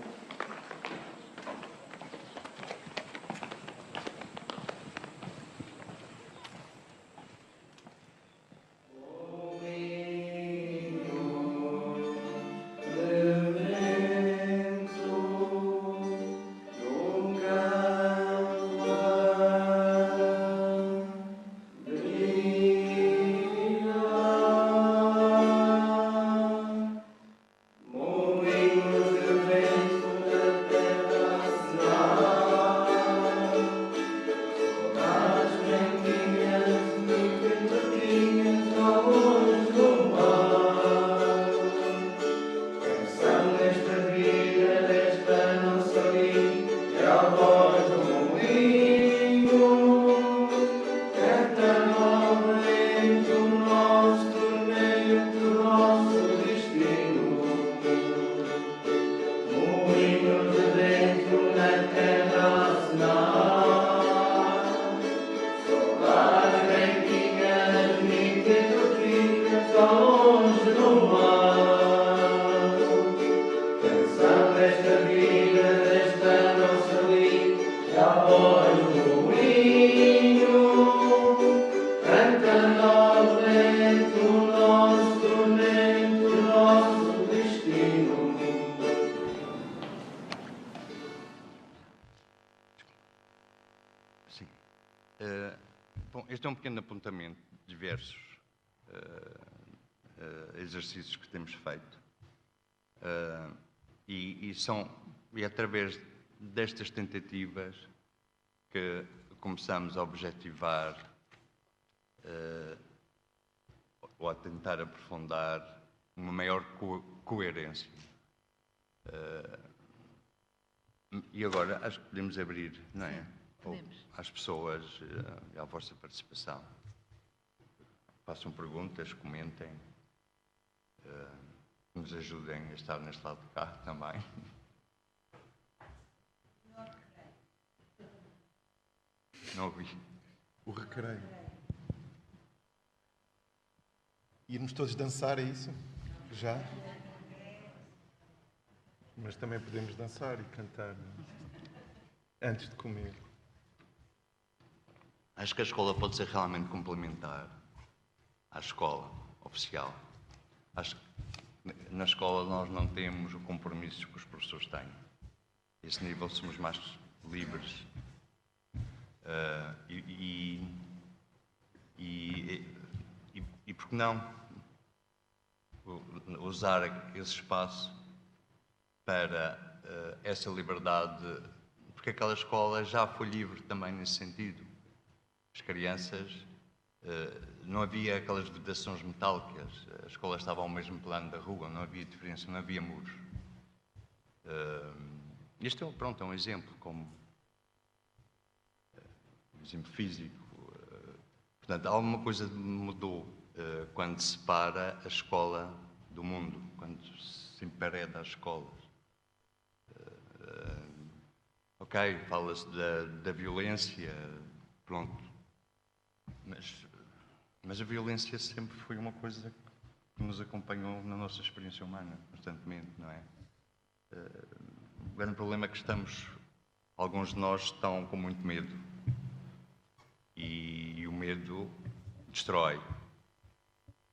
Bom, este é um pequeno apontamento de diversos exercícios que temos feito e é através destas tentativas que começamos a objetivar ou a tentar aprofundar uma maior coerência. E agora acho que podemos abrir, não é? Às pessoas, à vossa participação. Façam perguntas, comentem, nos ajudem a estar neste lado de cá também. Não ouvi. O recreio. Irmos todos dançar, é isso? Já? Mas também podemos dançar e cantar antes de comer. Acho que a escola pode ser realmente complementar à escola oficial. Acho que na escola nós não temos o compromisso que os professores têm. A esse nível somos mais livres. E por que não usar esse espaço para essa liberdade, porque aquela escola já foi livre também nesse sentido. As crianças não havia aquelas vedações metálicas, a escola estava ao mesmo plano da rua, não havia diferença, não havia muros. Este é um exemplo, como um exemplo físico. Portanto, alguma coisa mudou quando se separa a escola do mundo, quando se empareda as escolas. Ok, fala-se da violência, pronto, mas a violência sempre foi uma coisa que nos acompanhou na nossa experiência humana, constantemente, não é? O grande problema é que alguns de nós estão com muito medo. E o medo destrói.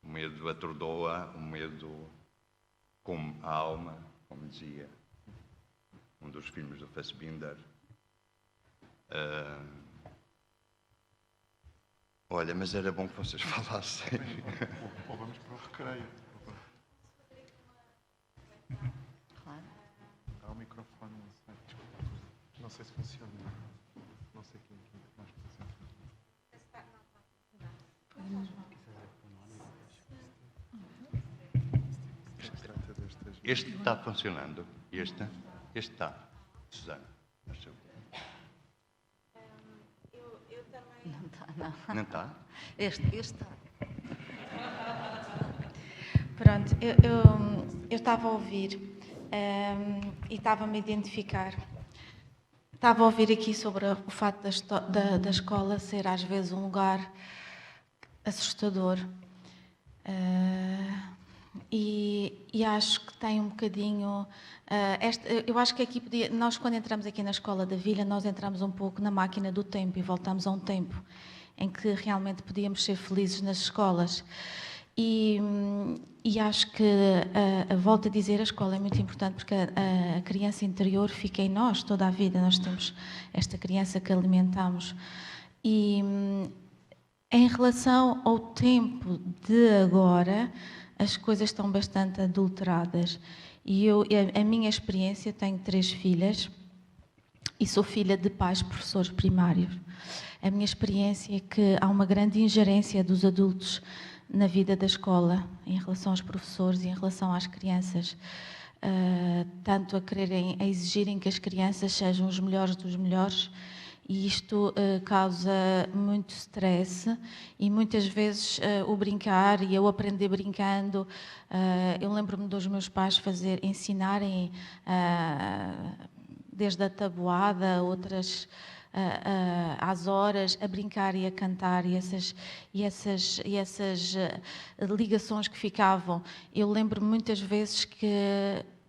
O medo atordoa, o medo come a alma, como dizia um dos filmes do Fassbinder. Olha, mas era bom que vocês falassem. Ou vamos para o recreio. Claro. Há o microfone, não sei se funciona. Não sei quem mais funciona. Este está funcionando. Este está. Susana. Eu também. Não está, não. Não está? Este está. Pronto, eu estava a ouvir e estava-me a identificar. Estava a ouvir aqui sobre o facto da escola ser às vezes um lugar assustador. E acho que tem um bocadinho... eu acho que aqui nós, quando entramos aqui na Escola da Vila, nós entramos um pouco na máquina do tempo e voltamos a um tempo em que realmente podíamos ser felizes nas escolas. E acho que, volto a dizer, a escola é muito importante porque a criança interior fica em nós toda a vida. Nós temos esta criança que alimentamos. E em relação ao tempo de agora, as coisas estão bastante adulteradas. E a minha experiência, tenho 3 filhas e sou filha de pais professores primários. A minha experiência é que há uma grande ingerência dos adultos na vida da escola, em relação aos professores e em relação às crianças. Tanto a exigirem que as crianças sejam os melhores dos melhores, e isto causa muito stress e muitas vezes o brincar e eu aprender brincando. Eu lembro-me dos meus pais ensinarem desde a tabuada, outras às horas, a brincar e a cantar, e essas ligações que ficavam. Eu lembro-me muitas vezes que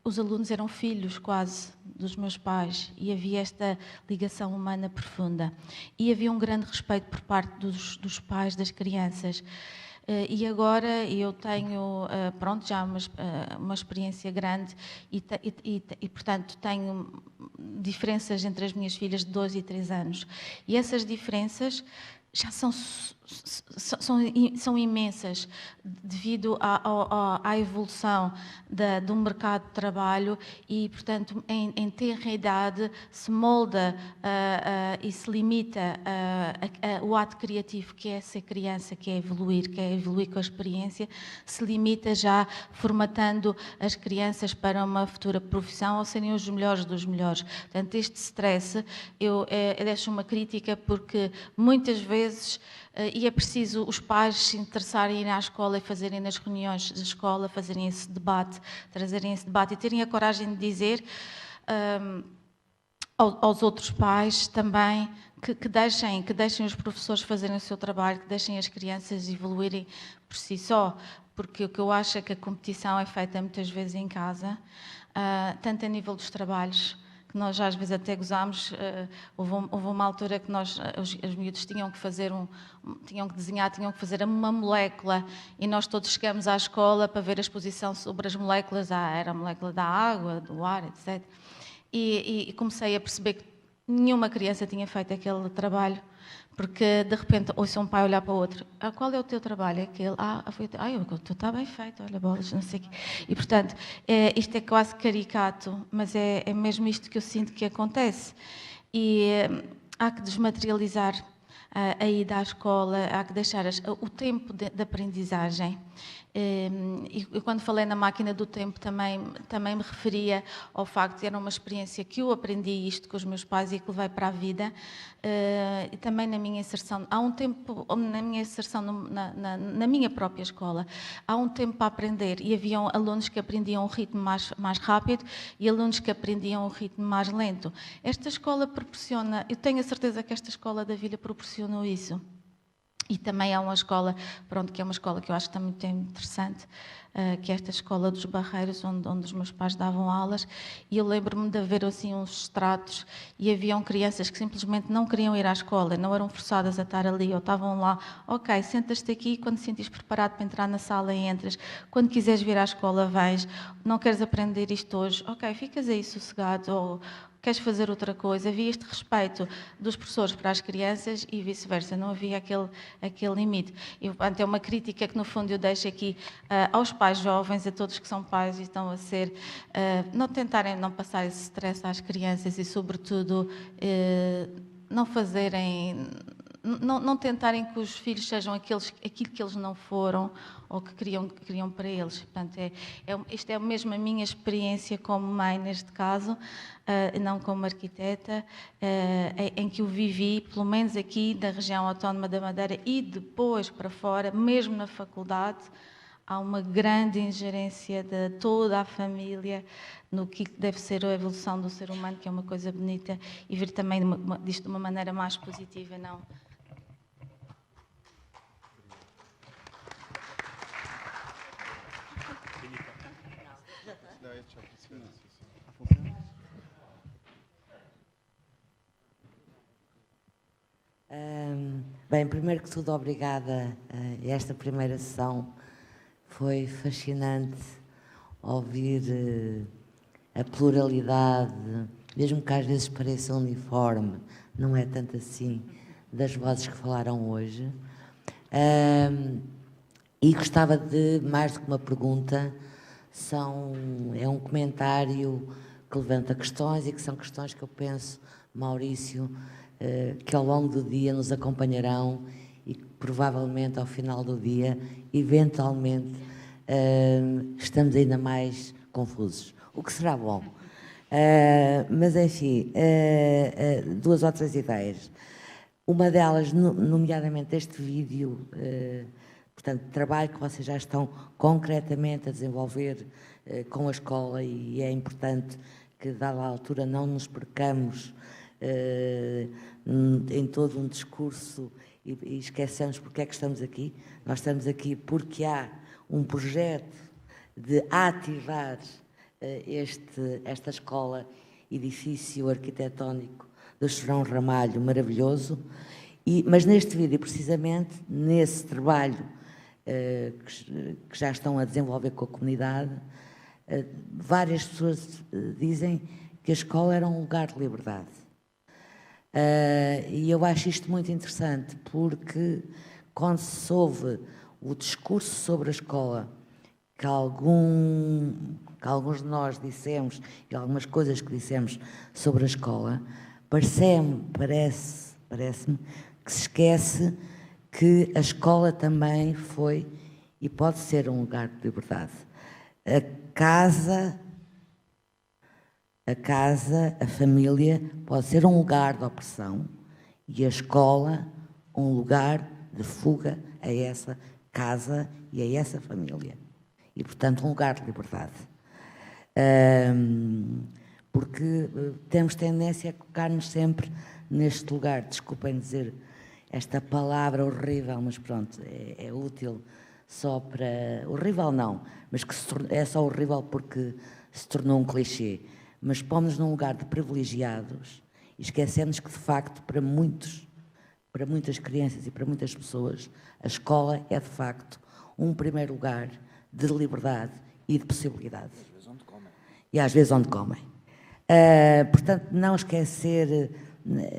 os alunos eram filhos quase dos meus pais e havia esta ligação humana profunda. E havia um grande respeito por parte dos pais das crianças. E agora eu tenho, já uma experiência grande e, portanto, tenho diferenças entre as minhas filhas de 2 e 3 anos. E essas diferenças já são imensas devido à evolução do mercado de trabalho e, portanto, em tenra idade se molda e se limita o ato criativo que é ser criança, que é evoluir com a experiência, se limita já formatando as crianças para uma futura profissão ou serem os melhores dos melhores. Portanto, este stress, eu deixo uma crítica porque muitas vezes e é preciso os pais se interessarem em ir à escola e fazerem nas reuniões da escola, fazerem esse debate, trazerem esse debate e terem a coragem de dizer aos outros pais também que deixem os professores fazerem o seu trabalho, que deixem as crianças evoluírem por si só, porque o que eu acho é que a competição é feita muitas vezes em casa, tanto a nível dos trabalhos, que nós às vezes até gozámos. Houve uma altura que os miúdos tinham que desenhar, tinham que fazer uma molécula e nós todos chegamos à escola para ver a exposição sobre as moléculas, era a molécula da água, do ar, etc. E comecei a perceber que nenhuma criança tinha feito aquele trabalho, porque de repente ouço um pai olhar para o outro: qual é o teu trabalho? Aquele. O teu está bem feito, olha, bolas, não sei o quê. E portanto, isto é quase caricato, mas é mesmo isto que eu sinto que acontece. E há que desmaterializar a ida à escola, a deixar o tempo de aprendizagem. E quando falei na máquina do tempo também me referia ao facto de era uma experiência que eu aprendi isto com os meus pais e que levei para a vida, e também na minha inserção, há um tempo, na minha inserção na minha própria escola, há um tempo para aprender e haviam alunos que aprendiam um ritmo mais rápido e alunos que aprendiam um ritmo mais lento. Esta escola proporciona, eu tenho a certeza que esta escola da Vila proporcionou isso. E também há uma escola, pronto, que é uma escola que eu acho que também muito interessante, que é esta escola dos Barreiros, onde os meus pais davam aulas, e eu lembro-me de haver assim uns extratos, e haviam crianças que simplesmente não queriam ir à escola, não eram forçadas a estar ali, ou estavam lá, ok, sentas-te aqui, quando te sentires preparado para entrar na sala, entras, quando quiseres vir à escola, vens, não queres aprender isto hoje, ok, ficas aí sossegado, ou queres fazer outra coisa. Havia este respeito dos professores para as crianças e vice-versa, não havia aquele limite. É uma crítica que, no fundo, eu deixo aqui aos pais jovens, a todos que são pais e estão a ser, não tentarem não passar esse stress às crianças e, sobretudo, não fazerem... Não tentarem que os filhos sejam aquilo que eles não foram ou que queriam para eles. Portanto, isto é mesmo a minha experiência como mãe, neste caso, não como arquiteta, em que eu vivi, pelo menos aqui da região autónoma da Madeira e depois para fora, mesmo na faculdade, há uma grande ingerência de toda a família no que deve ser a evolução do ser humano, que é uma coisa bonita, e ver também disto de uma maneira mais positiva, não... Bem, primeiro que tudo, obrigada a esta primeira sessão. Foi fascinante ouvir a pluralidade, mesmo que às vezes pareça uniforme, não é tanto assim, das vozes que falaram hoje. E gostava de, mais do que uma pergunta, é um comentário que levanta questões e que são questões que eu penso, Maurício, que ao longo do dia nos acompanharão e que provavelmente ao final do dia, eventualmente, estamos ainda mais confusos, o que será bom. Mas, enfim, duas ou três ideias. Uma delas, nomeadamente este vídeo, portanto, trabalho que vocês já estão concretamente a desenvolver com a escola, e é importante que, dada a altura, não nos percamos em todo um discurso e esqueçamos porque é que estamos aqui. Nós estamos aqui porque há um projeto de ativar esta escola, edifício arquitetónico do João Ramalho, maravilhoso, mas neste vídeo, precisamente, nesse trabalho que já estão a desenvolver com a comunidade, várias pessoas dizem que a escola era um lugar de liberdade. E eu acho isto muito interessante, porque quando se ouve o discurso sobre a escola que alguns de nós dissemos, e algumas coisas que dissemos sobre a escola, parece-me que se esquece que a escola também foi e pode ser um lugar de liberdade. A família pode ser um lugar de opressão e a escola um lugar de fuga a essa casa e a essa família. E, portanto, um lugar de liberdade. Porque temos tendência a colocar-nos sempre neste lugar, desculpem dizer esta palavra horrível, mas pronto, é útil só para... Horrível não, mas que é só horrível porque se tornou um clichê. Mas pomos-nos num lugar de privilegiados e esquecemos que, de facto, para muitas crianças e para muitas pessoas, a escola é, de facto, um primeiro lugar de liberdade e de possibilidade. E às vezes onde comem. E às vezes onde comem. Portanto, não esquecer,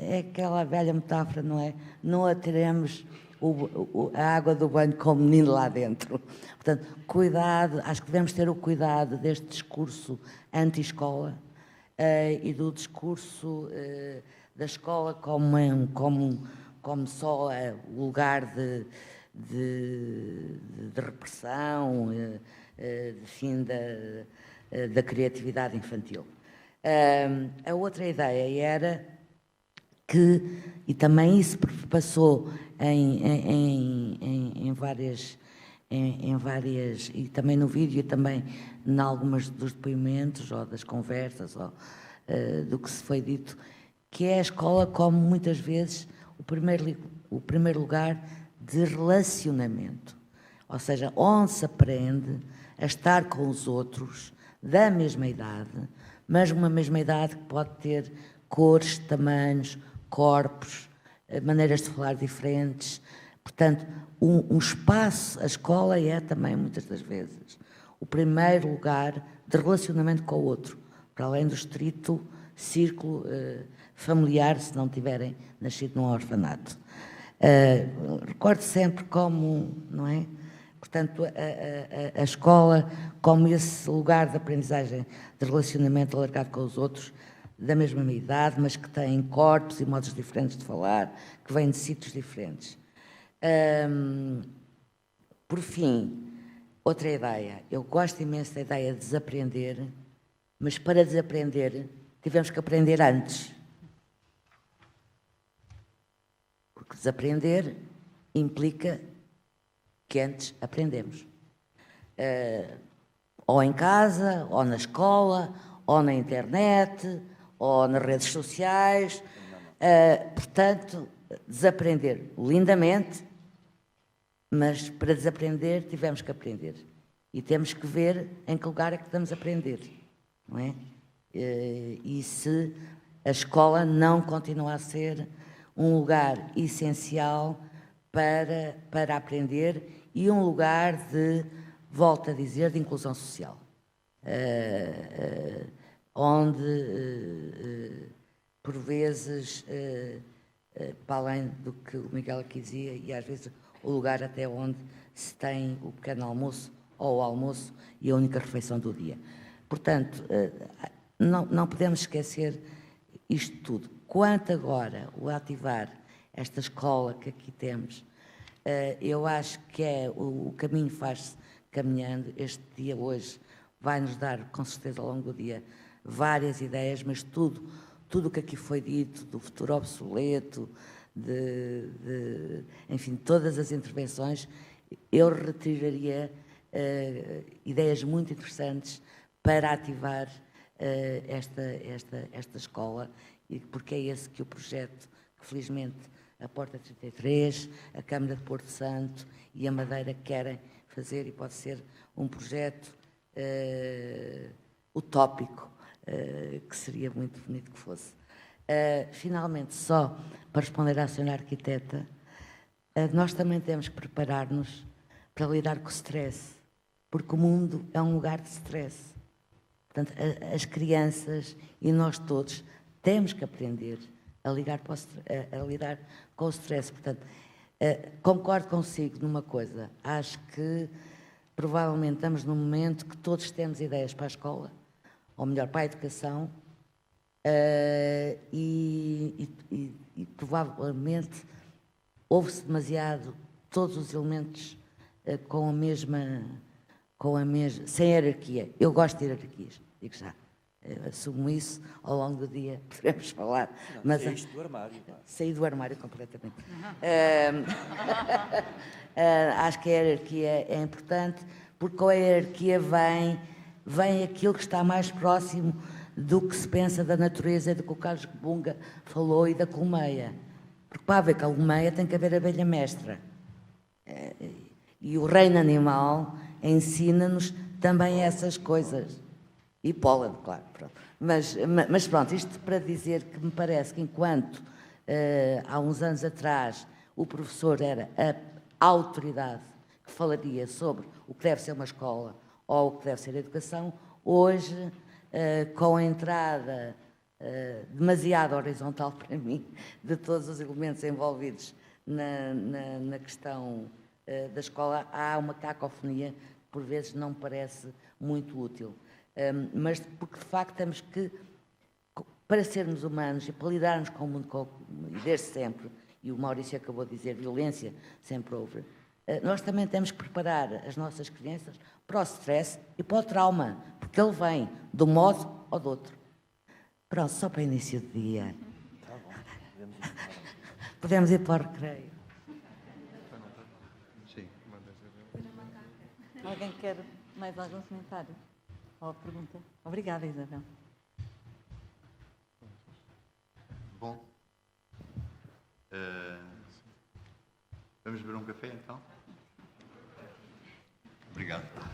é aquela velha metáfora, não é? Não atiremos a água do banho com o menino lá dentro. Portanto, cuidado, acho que devemos ter o cuidado deste discurso anti-escola e do discurso da escola como como só o lugar de repressão, de fim da criatividade infantil. A outra ideia era que, e também isso passou em várias, e também no vídeo e também em algumas dos depoimentos ou das conversas ou do que se foi dito, que é a escola como muitas vezes o primeiro lugar de relacionamento, ou seja, onde se aprende a estar com os outros da mesma idade, mas uma mesma idade que pode ter cores, tamanhos, corpos, maneiras de falar diferentes. Portanto, um espaço, a escola é também, muitas das vezes, o primeiro lugar de relacionamento com o outro, para além do estrito círculo familiar, se não tiverem nascido num orfanato. Recordo sempre como, não é? Portanto, a escola como esse lugar de aprendizagem, de relacionamento alargado com os outros, da mesma idade, mas que têm corpos e modos diferentes de falar, que vêm de sítios diferentes. Por fim, outra ideia. Eu gosto imenso da ideia de desaprender, mas para desaprender tivemos que aprender antes. Porque desaprender implica que antes aprendemos. Ou em casa, ou na escola, ou na internet, ou nas redes sociais. Portanto, desaprender lindamente, mas para desaprender tivemos que aprender. E temos que ver em que lugar é que estamos a aprender, não é? E se a escola não continua a ser um lugar essencial para aprender e um lugar de, volto a dizer, de inclusão social. Onde, por vezes, para além do que o Miguel aqui dizia, e às vezes o lugar até onde se tem o pequeno almoço ou o almoço e a única refeição do dia. Portanto, não podemos esquecer isto tudo. Quanto agora o ativar esta escola que aqui temos, eu acho que o caminho faz-se caminhando. Este dia hoje vai-nos dar, com certeza, ao longo do dia, várias ideias, mas tudo o que aqui foi dito, do futuro obsoleto, enfim, todas as intervenções, eu retiraria ideias muito interessantes para ativar esta escola, porque é esse que o projeto, que felizmente a Porta 33, a Câmara de Porto Santo e a Madeira querem fazer, e pode ser um projeto utópico, que seria muito bonito que fosse. Finalmente, só para responder à senhora arquiteta, nós também temos que preparar-nos para lidar com o stress, porque o mundo é um lugar de stress. Portanto, as crianças e nós todos temos que aprender a lidar com o stress. Portanto, concordo consigo numa coisa. Acho que provavelmente estamos num momento que todos temos ideias para a escola, ou melhor, para a educação, e provavelmente ouve-se demasiado todos os elementos com a mesma, sem hierarquia. Eu gosto de hierarquias, digo já. Assumo isso, ao longo do dia podemos falar. Não, mas saíste do armário. Saí do armário completamente. Acho que a hierarquia é importante, porque com a hierarquia vem aquilo que está mais próximo do que se pensa da natureza e do que o Carlos Bunga falou e da colmeia. Porque para haver colmeia tem que haver abelha mestra. E o reino animal ensina-nos também essas coisas. E pólen, claro. Pronto. Mas pronto, isto para dizer que me parece que enquanto há uns anos atrás o professor era a autoridade que falaria sobre o que deve ser uma escola ou o que deve ser a educação, hoje, com a entrada demasiado horizontal para mim de todos os elementos envolvidos na questão da escola, há uma cacofonia que por vezes não me parece muito útil. Mas porque de facto temos que, para sermos humanos e para lidarmos com o mundo, e desde sempre, e o Maurício acabou de dizer, violência sempre houve, nós também temos que preparar as nossas crianças para o stress e para o trauma, porque ele vem de um modo ou do outro. Pronto, só para início de dia. Podemos ir para o recreio. Alguém quer mais algum comentário? Ou pergunta? Obrigada, Isabel. Bom. Vamos beber um café, então? Obrigado.